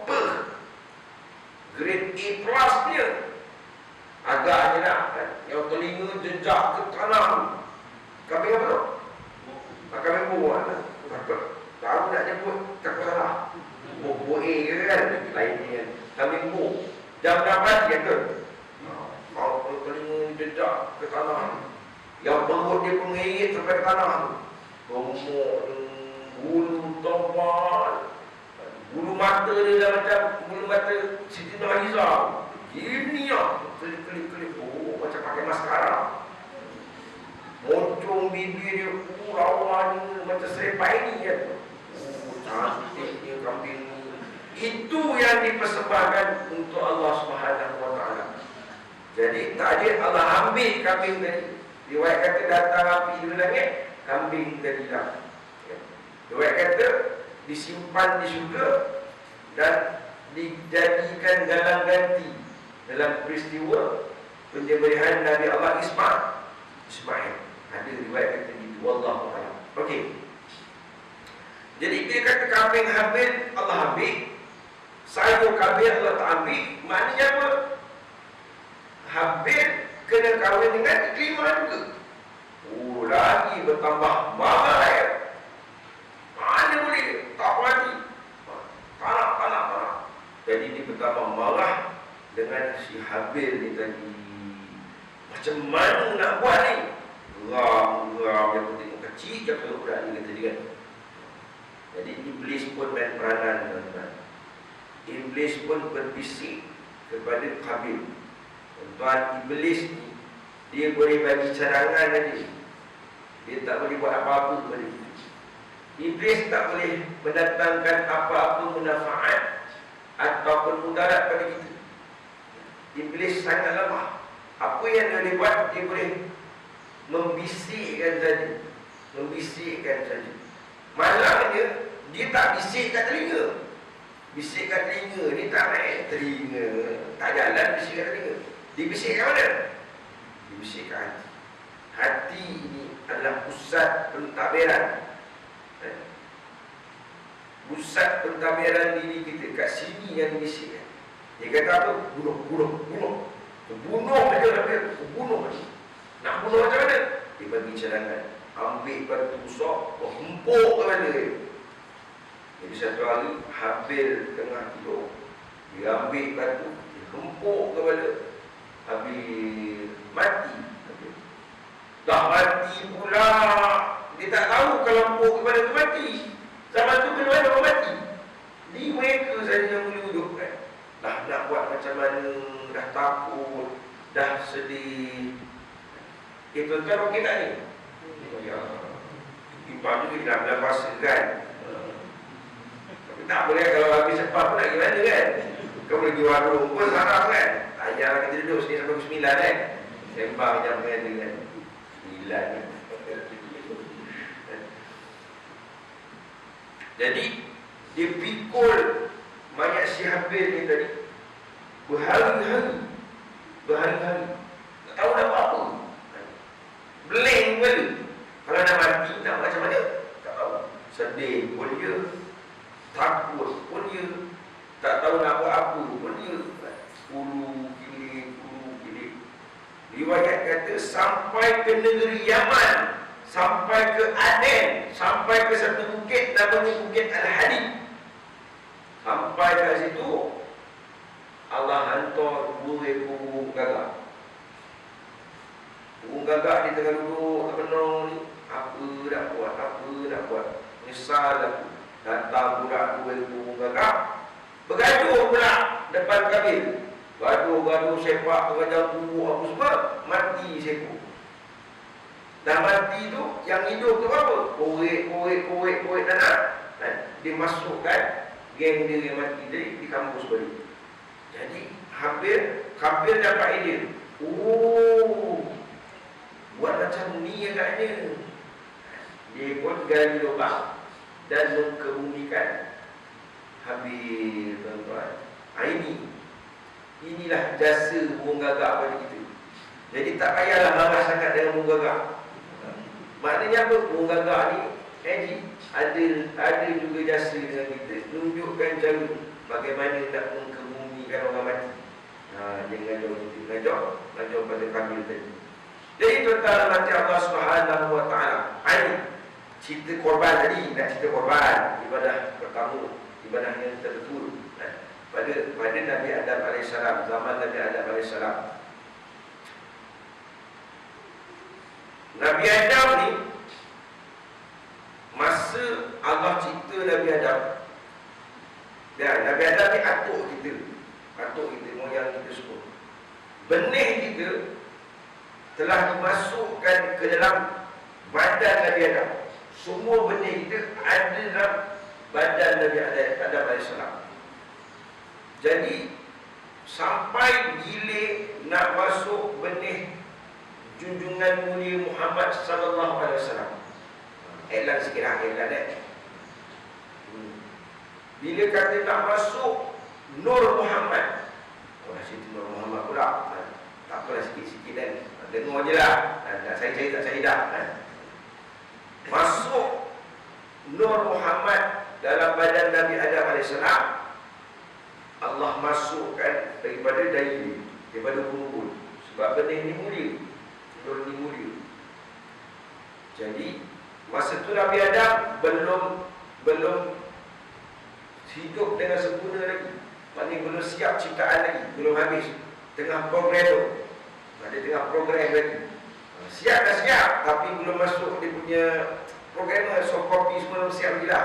grade A plus dia. Agaknya lah, yang telinga jejak ke tanah. Kambing apa tu? Kambing buah. Tahu nak nyebut, tak salah. Buah A ke kan? Lain ni kan. Kambing buah. Jam-jam pagi tu. Kalau telinga jejak ke tanah. Yang perut dia mengerit sampai ke tanah tu. Gemuk, bulu tebal. Bulu mata dia dah macam bulu mata Siti Nurhalizah. Gini lah. Kelip-kelip. Oh, macam pakai maskara. Moncong bibir dia. lawanya macam serepai ni kan. Cantiknya kambing ni. Itu yang dipersembahkan untuk Allah Subhanahu Wa Taala. Jadi tak ada Allah ambil kambing tadi. Riwayat kata datang api di langit, kambing tadi hilang. Riwayat kata disimpan di syurga dan dijadikan galang ganti dalam peristiwa penyembelihan Nabi Allah Ismail. Ada riwayat kata gitu. Wallahu a'lam. Okey. Jadi dia kata kambing Habil Allah ambil, sayur Habil Allah tak ambil. Maknanya apa? Habil kena kahwin dengan Ikrimah juga. Oh, lagi bertambah marah ya. Mana boleh? Tak mati. Tak. Jadi dia bertambah marah dengan si Habil ni tadi. Macam mana nak buat ni? Geram yang tengok kecil je kalau budak ni kata dia kan. Jadi Iblis pun main peranan tuan-tuan. Iblis pun berbisik kepada Habil. Tuan, Iblis ni dia boleh bagi cadangan tadi. Dia tak boleh buat apa-apa kepada kita. Iblis tak boleh mendatangkan apa-apa manfaat ataupun mudarat pada kita. Iblis sangat lemah. Apa yang dia boleh buat, dia boleh membisikkan saja. Membisikkan saja. Malangnya dia tak bisik kat telinga. Bisik kat telinga ni tak main. Telinga tak jalan, bisik kat telinga. Dia bisik kat mana? Dia bisik kat hati. Hati ini adalah pusat pentadbiran. Pusat pentadbiran diri kita. Kat sini yang bisik. Dia kata apa? Bunuh. Bunuh aja Habil. Bunuh aja. Nak bunuh macam mana? Dia bagi cadangan. Ambil batu besar, hempuk kepada dia. Jadi satu hari Habil tengah tidur, dia ambil batu, dia hempuk kepada Habil. Mati Habil. Dah mati pula. Dia tak tahu kalau hempuk kepada tu mati. Zaman tu belum ada orang mati. Ni mereka saja yang boleh hidupkan. Dah nak buat macam mana, dah takut, dah sedih. Tuan-tuan okey tak ni? Ya, Ipah juga dalam bahasa kan. Tapi tak boleh kalau habis sepah pun nak gimana kan. Kau boleh pergi warung pun haram kan. Tak payahlah kita duduk sini sampai pukul 9 kan. Sembang jam berapa kan. 9 kan. Jadi dia pikul mayat si Habil ni tadi berhari-hari. Tak tahu nak buat apa. Blank pun. Kalau nak mati, nak macam mana? Tak tahu. Sedih pun dia. Takut pun dia. Tak tahu nak buat apa pun dia. Ulu kilik. Riwayat kata sampai ke negeri Yaman, sampai ke Aden, sampai ke satu bukit namanya Bukit Al-Hadid. Sampai ke situ Allah hantar 2 ekor burung gagak. Burung gagak di tengah duduk tak benar ni. Apa nak buat? Nyesal aku. Datang pula 2 ekor burung gagak, bergaduh pula depan Habil. Gaduh sepak, pengajar tunggu apa semua. Mati seekor. Dah mati tu, yang hidup tu apa? Korek tanah. Dan dimasukkan geng dia yang mati tadi di kampus balik. Jadi Habil dapat idea. Buat macam ni agaknya. Dia pun gali lubang dan mengkebumikan Habil, tuan-tuan. Inilah jasa burung gagak pada kita. Jadi tak payahlah marah sangat dengan burung gagak. Maknanya apa? Burung gagak ni ada juga jasa dengan kita. Tunjukkan cara bagaimana nak mengkebumikan orang mati. Dia mengajar kita. Mengajar pada Habil tadi. Jadi tuan-tuan nanti Allah Subhanahu Wa Taala. Ini cerita korban tadi. Nak cerita korban, ibadah pertama, ibadah yang terbetul pada Nabi Adam AS, zaman Nabi Adam AS. Nabi Adam ni, masa Allah cipta Nabi Adam, dan Nabi Adam ni atuk kita, moyang kita semua. Benih kita telah dimasukkan ke dalam badan Nabi Adam. Semua benih kita ada dalam badan Nabi Adam AS. Jadi sampai gilir nak masuk benih junjungan mulia Muhammad sallallahu alaihi wasallam. Iklan sikit lah, iklan bila kata nak masuk Nur Muhammad, situ Nur Muhammad pula, tak apalah, sikit-sikit kan, dengar je lah, saya tak cari dah kan. Masuk Nur Muhammad dalam badan Nabi Adam AS, Allah masukkan daripada dahi, daripada kumpul. Sebab benih ni mulia, Nur ni mulia. Jadi masa tu Nabi Adam belum hidup dengan sempurna lagi. Maknanya belum siap ciptaan lagi, belum habis. Tengah program tu, ada tengah program lagi. Siap dah siap, tapi belum masuk dia punya programmer, soft copy semua belum siap lagi lah.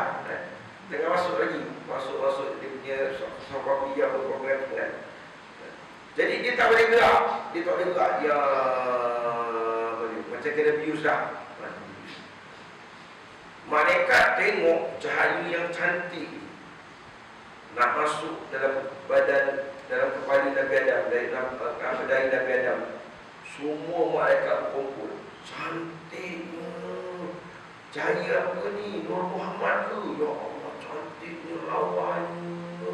Tengah masuk lagi, masuk dia punya soft copy apa program tu kan. Jadi dia tak boleh gerak, dia macam kena bius dah. Malaikat tengok cahaya yang cantik nak masuk dalam badan, dalam kepala Nabi Adam, dari Nabi Adam. Semua malaikat berkumpul. Cantiknya, cahaya apa ni? Nur Muhammad ke? Ya Allah, cantiknya, lawannya.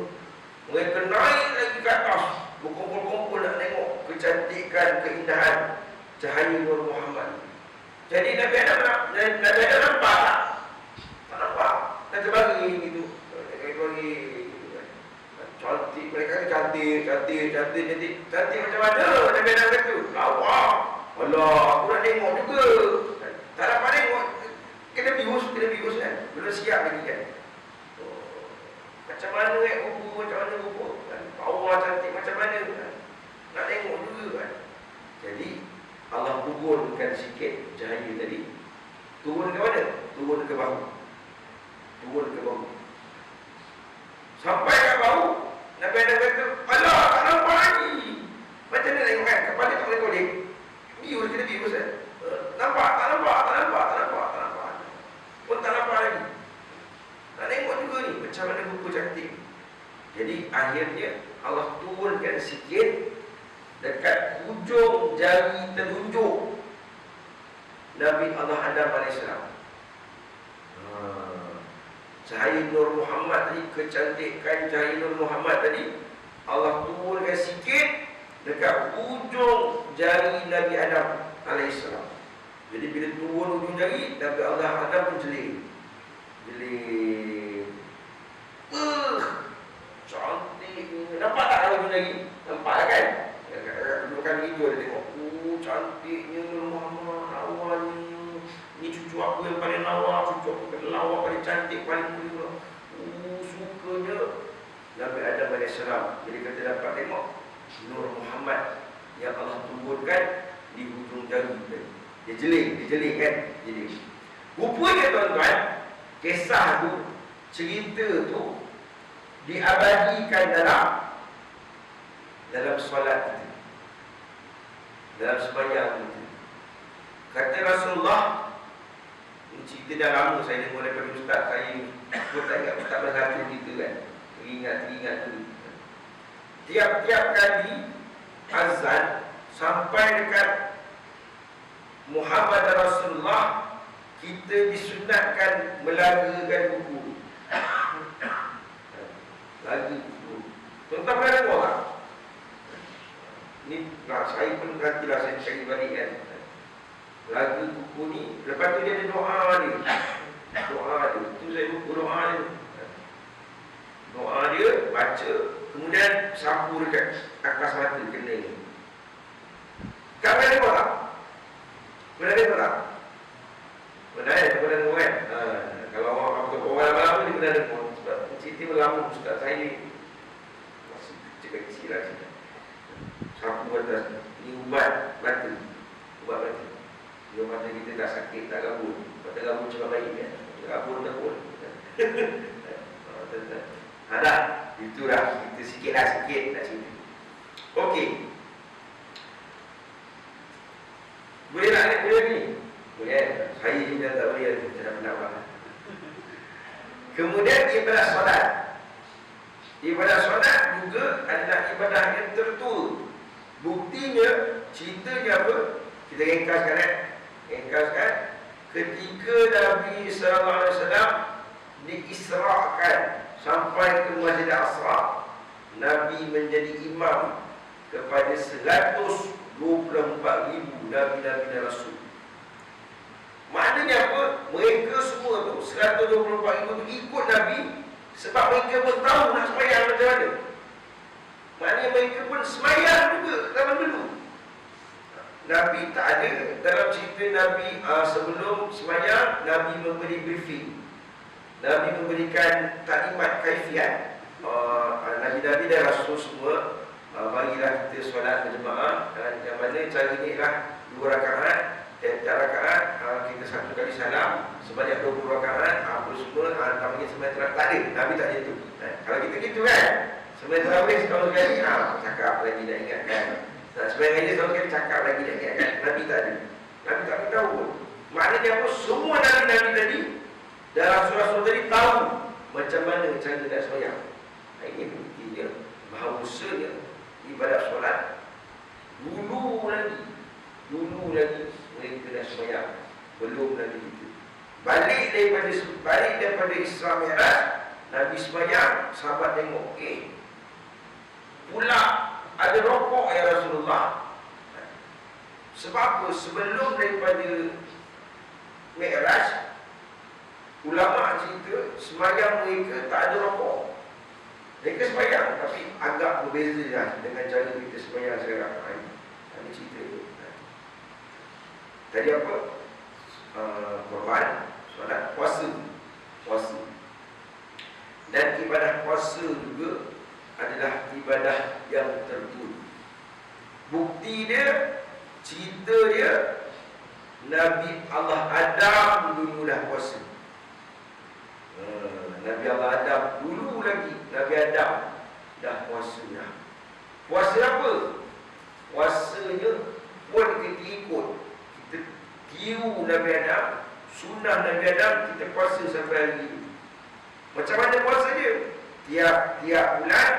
Mereka naik lagi ke atas, berkumpul-kumpul nak tengok kecantikan, keindahan cahaya Nur Muhammad. Jadi Nabi Adam nampak tak? Tak nampak. Dan terbagi gitu. Terbagi cantik, mereka ni cantik macam mana Nabi Adam kata? Lawa. Alah, aku nak tengok juga. Tak dapat tengok. Kena bius kan. Belum siap lagi kan. Macam mana rupa kan? Power cantik macam mana kan? Nak tengok juga kan. Jadi Allah turunkan sikit cahaya tadi. Turun ke mana? Turun ke bahu. Sampai ke bahu, Nabi Adam kata, alah, tak nampak lagi. Macam mana tengok kan? Kepala tak boleh toleh. Bius kan? Nampak. Pun tak nampak lagi. Nak tengok juga ni, macam mana rupa cantik. Jadi akhirnya Allah turunkan sikit dekat hujung jari telunjuk Nabi Allah Adam AS. Cahaya Nur Muhammad tadi, kecantikan cahaya Nur Muhammad tadi, Allah turunkan sikit dekat hujung jari Nabi Adam AS. Jadi bila turun hujung jari, Nabi Allah Adam pun jeling. Cantik. Nampak tak kalau hujung jari? Nampak kan? Bukan video dia tengok. Cantiknya Nur Muhammad, lawannya. Ni cucu aku yang paling lawa, cucu aku paling lawa, paling cantik, paling mulia. Sukanya Nabi Adam AS. Jadi kita dapat tengok Nur Muhammad yang Allah turunkan di hujung jari. Dia jeling kan? Rupanya tuan-tuan, kisah tu, cerita tu diabadikan dalam solat kita, dalam sembahyang kita. Kata Rasulullah, ini cerita dah lama saya dengar daripada ustaz saya. Aku tak ingat ustaz bersatu kita kan. Teringat dulu. Tiap-tiap kali azan sampai dekat Muhammad Rasulullah, kita disunatkan melagakan buku. Lagu buku. Tuan-tuan pernah dengar tak? Ni saya pun nantilah saya cari balik kan. Lagu buku ni, lepas tu dia ada doa dia. Itu saya buku doa dia. Doa dia, baca, kemudian sapu dekat atas mata kena ni. Kau pernah dengar tak? Pernah dengar tak? Pernah dengar kan? Kalau orang lama ni pernah dengar. Sebab cerita lama ustaz saya masih kecil-kecil lah. Sapu atas ni ubat mata. Dia mata kita tak sakit, tak gabut. Mata gabut cakap baik kan? Gabut. Ada, itulah kita sikit nak cerita. Okey. Boleh ni? Boleh. Saya juga tak boleh, saya dah pendapat. Kemudian ibadah solat. Ibadah solat juga adalah ibadah yang tertua. Buktinya, ceritanya apa? Kita ringkaskan ringkaskan. Ketika Nabi SAW diisrakan sampai ke Masjid Al-Aqsa, Nabi menjadi imam kepada 124,000 Nabi-Nabi dan Rasul. Maknanya apa? Mereka semua tu 124,000 tu ikut Nabi sebab mereka pun tahu nak sembahyang macam mana. Maknanya mereka pun sembahyang juga zaman dulu. Nabi tak ada dalam cerita Nabi sebelum sembahyang, Nabi memberi briefing. Nabi memberikan taklimat kaifiat. Nabi-Nabi dan Rasul semua bagilah kita solat berjemaah, dan yang mana cara ni lah 2 rakaat. Tiap rakaat kita 1 kali salam, sebanyak 20 rakaat. Apa semua namanya sembahyang tarawih. Tak ada, Nabi tak ada itu. Kalau kita gitu kan, sembahyang tarawih setahun sekali, cakap lagi nak ingatkan. Sembahyang ini setahun sekali, cakap lagi nak ingatkan. Nabi tak ada. Nabi tak beritahu pun. Maknanya apa? Semua Nabi-Nabi tadi dan Rasul-Rasul tadi tahu macam mana cara nak sembahyang. Ini buktinya bahawasanya ibadat solat dulu lagi mereka dah sembahyang, belum lagi itu. Balik daripada Isra Mi'raj, Nabi sembahyang, sahabat tengok, pula ada rokok ya Rasulullah. Sebab apa? Sebelum daripada Mi'raj, ulama cerita sembahyang mereka tak ada rokok. Mereka sembahyang tapi agak berbeza lah dengan cara kita sembahyang sekarang. Ini cerita itu. Tadi apa? Korban, solat, puasa. Dan ibadah puasa juga adalah ibadah yang tertua. Bukti dia, cerita dia, Nabi Allah Adam dulu dah puasa. Nabi Allah Adam dulu lagi, Nabi Adam dah puasa dah. Puasa apa? Puasanya pun kita ikut. Kita tiru Nabi Adam, sunnah Nabi Adam, kita puasa sampai hari ini. Macam mana puasa dia? Tiap bulan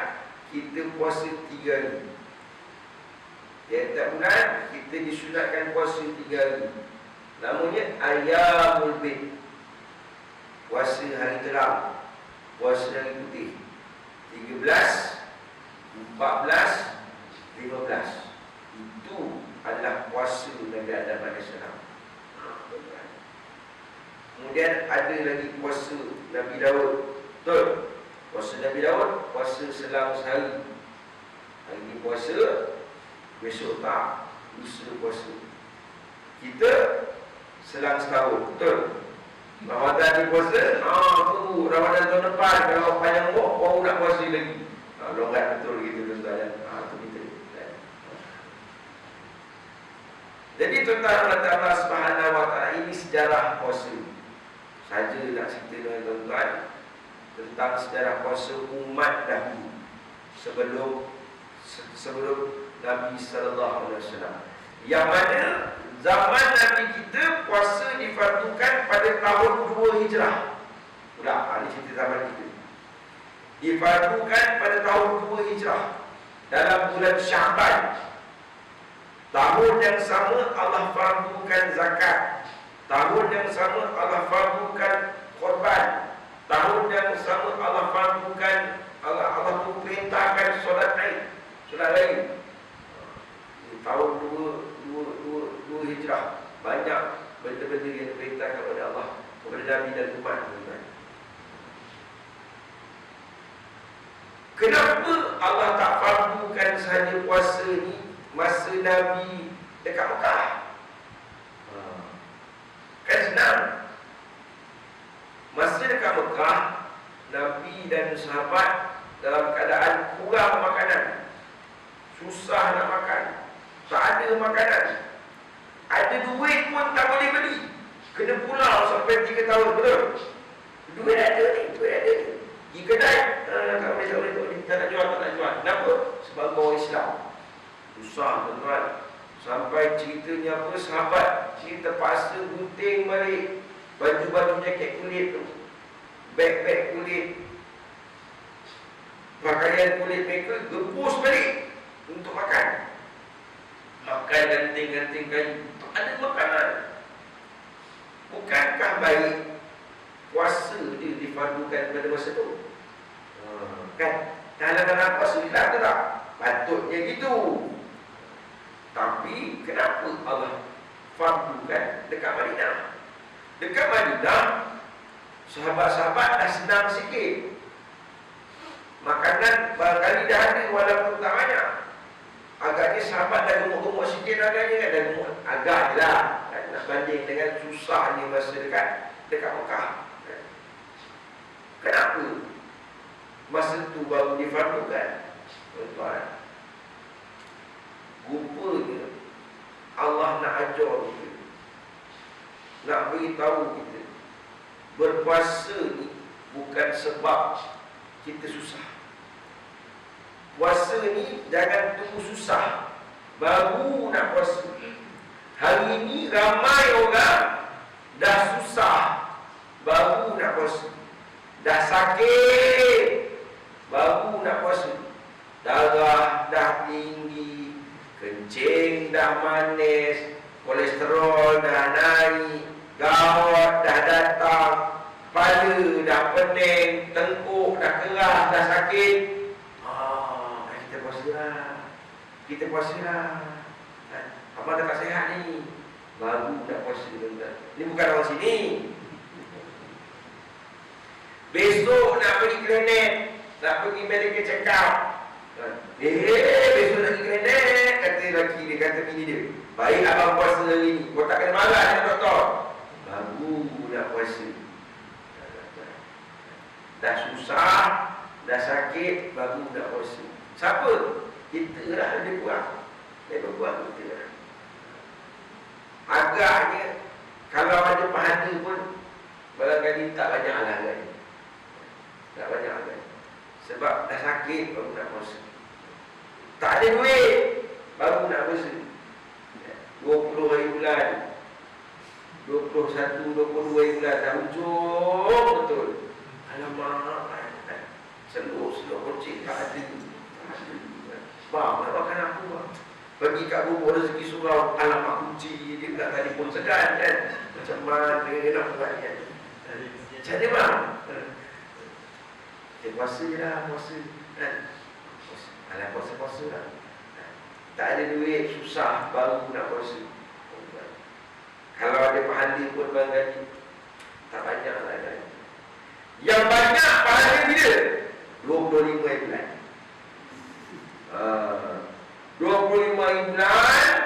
kita puasa 3 hari. Tiap bulan kita disunatkan puasa 3 hari. Namanya Ayyamul Bid. Puasa hari terang, puasa hari putih. 13, 14, 15. Itu adalah puasa Nabi Adam AS. Kemudian ada lagi puasa Nabi Daud. Betul? Puasa Nabi Daud, puasa selang sehari. Hari ini puasa, besok tak, lusa puasa. Kita selang setahun. Betul? Ramadan ni puasa, tunggu Ramadan tahun depan, kalau panjang umur baru nak puasa lagi. Longgar betul gitu tuan-tuan. Itu kita. Jadi tuan-tuan Allah Subhanahu Wa Taala, ini sejarah puasa. Saja nak cerita dengan tuan-tuan tentang sejarah puasa umat dahulu sebelum Nabi sallallahu alaihi wasallam. Yang mana zaman Nabi kita puasa difardukan pada tahun 2 Hijrah. Ini cerita zaman kita. Difardukan pada tahun 2 Hijrah dalam bulan Syaban. Tahun yang sama Allah fardukan zakat. Tahun yang sama Allah fardukan korban. Tahun yang sama Allah fardukan, Allah perintahkan solat Aid, solat lain. Tahun 2 Hijrah, banyak benda-benda yang diperintahkan oleh Allah kepada Nabi dan umat. Kenapa Allah tak fardukan sahaja puasa ni masa Nabi dekat Mekah? Kan senang. Masa dekat Mekah, Nabi dan sahabat dalam keadaan kurang makanan, susah nak makan, tak ada makanan, ada duit pun tak boleh beli, kena pulau sampai 3 tahun. Betul? Duit ada ni, duit ada ni. Di kedai, tak boleh, tak nak jual. Kenapa? Sebagai orang Islam susah tuan-tuan. Sampai ceritanya apa, sahabat ni terpaksa gunting balik baju-baju jaket kulit tu, beg-beg kulit, pakaian kulit mereka gembus balik untuk makan. Makan ganting-ganting kayu, tak ada makanan. Bukankah baik puasa dia difardukan pada masa tu? Kan? Dalam puasa dia tak? Patutnya gitu. Tapi kenapa Allah fardukan dekat Madinah? Dekat Madinah, sahabat-sahabat dah senang sikit. Makanan barangkali dah ada walaupun tak banyak. Agaknya sahabat dah gemuk-gemuk sikit agaknya kan? Dah gemuk agak je lah kan? Nak banding dengan susahnya masa dekat Mekah kan? Kenapa masa tu baru difardukan? Tuan-tuan, rupanya Allah nak ajar kita, nak beritahu kita, berpuasa ni bukan sebab kita susah. Puasa ni jangan tunggu susah baru nak puasa. Hari ni ramai orang dah susah baru nak puasa, dah sakit baru nak puasa, darah dah tinggi, kencing dah manis, kolesterol dah naik, gout dah datang, kepala dah pening, tengkuk dah keras, dah sakit. Kita puasa lah. Abang dah tak sihat ni, baru nak puasa. Ni bukan orang sini. Besok nak pergi klinik, nak pergi medical check up. Besok nak pergi klinik, kata lelaki dia, kata bini dia, baik abang puasa hari ni, kau tak kena marah dengan doktor. Baru nak puasa. Dah susah, dah sakit, baru nak puasa. Siapa? Kita lah lebih kurang. Lebih kurang kita lah. Agaknya kalau ada pahala pun barangkali tak banyak halangan. Tak banyak halangan. Sebab dah sakit baru nak puasa. Tak ada duit baru nak puasa. 20 hari bulan, 21, 22 hari bulan, dah hujung betul. Alamak, selur-selur kocik tak ada. Bang, nak makan apa bang? Pergi kat bubur rezeki surau, alamak kunci dia tak telefon segan kan? Macam mana nak buat kan? Macam mana bang? Dia puasa je lah, puasa kan? Alah puasa-puasa lah. Tak ada duit, susah, baru nak puasa. Kalau ada pahala pun barangkali tak banyak lah kan? Yang banyak pahala bila? 25 hari bulan. 25 hari bulan,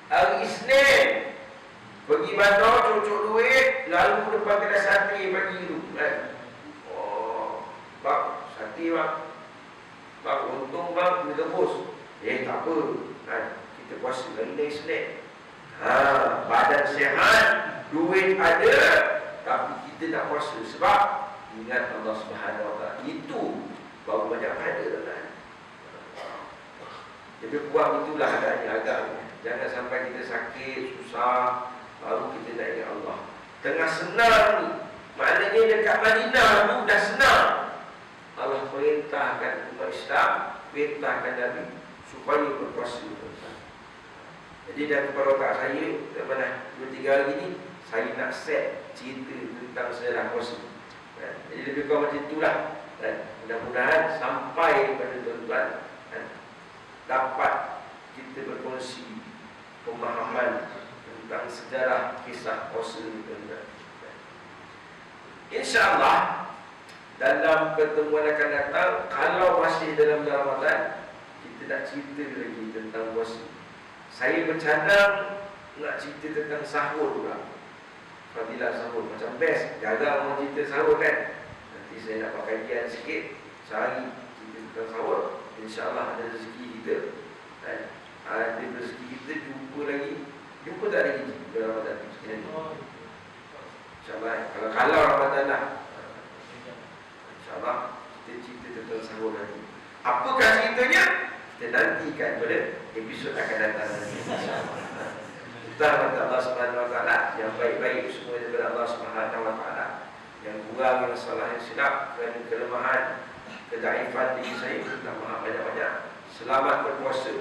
hari Isnin pergi bandar, cucuk duit, lalu depan kedai sate pagi tu kan? Oh, bang, sate bang, bang untung bang, dia tebus. Tak apa kan? Kita puasa hari Isnin. Badan sihat, duit ada, tapi kita nak puasa sebab ingat Allah Subhanahu Wa Taala. Itu baru banyak pahala kan? Lebih kurang itulah adanya agaknya. Jangan sampai kita sakit, susah, baru kita nak ingat Allah. Tengah senang ni, maknanya dekat Madinah tu dah senang. Allah perintahkan umat Islam, perintahkan Nabi supaya berpuasa. Jadi dari kepala otak saya, daripada 2-3 hari ni, saya nak set cerita tentang sejarah puasa. Jadi lebih kurang macam itulah. Mudah-mudahan sampai kepada tuan-tuan dapat kita berkongsi pemahaman tentang sejarah kisah puasa ni. InsyaAllah dalam pertemuan akan datang, kalau masih dalam bulan Ramadan, kita nak cerita lagi tentang puasa. Saya bercadang nak cerita tentang sahur pula. Fadilah sahur, macam best. Jarang orang cerita sahur kan. Nanti saya nak pakai kajian sikit, sehari cerita tentang sahur. InsyaAllah ada rezeki kita, ada rezeki kita jumpa lagi. Jumpa tak lagi bulan Ramadan InsyaAllah. Kalau Ramadan lah, InsyaAllah kita cerita tentang sahur lagi. Apakah ceritanya? Kita nantikan pada episod akan datang. Kita minta Allah Subhanahu Wa Taala yang baik-baik semua Subhanahu wa taala. Yang kurang, yang salah, yang silap, kerana kelemahan, kedaifan diri saya, minta maaf banyak-banyak. Selamat berpuasa,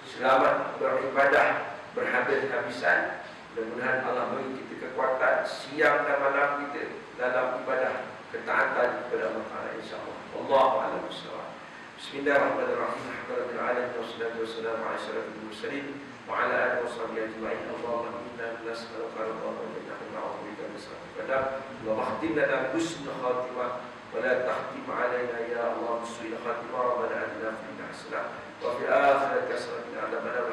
selamat beribadah berhabis-habisan. Mudah-mudahan Allah beri kita kekuatan siang dan malam kita dalam ibadah ketaatan kepada Allah Taala, insya-Allah. Wallahu a'lam bishawab. Bismillahirrahmanirrahim. Alhamdulillahirabbil alamin wassalatu wassalamu ala asyrafil mursalin wa ala alihi washabihi ajma'in. Allahumma inna nas'aluka al-fadla wa na'udzubika min syarril qadar. Wa khtim lana husnul khatimah wa la tahtim alaina ya Allah su'il khatimah. Rabbana atina fid dunya hasanah wa fil akhirati hasanah wa qina adzabannar.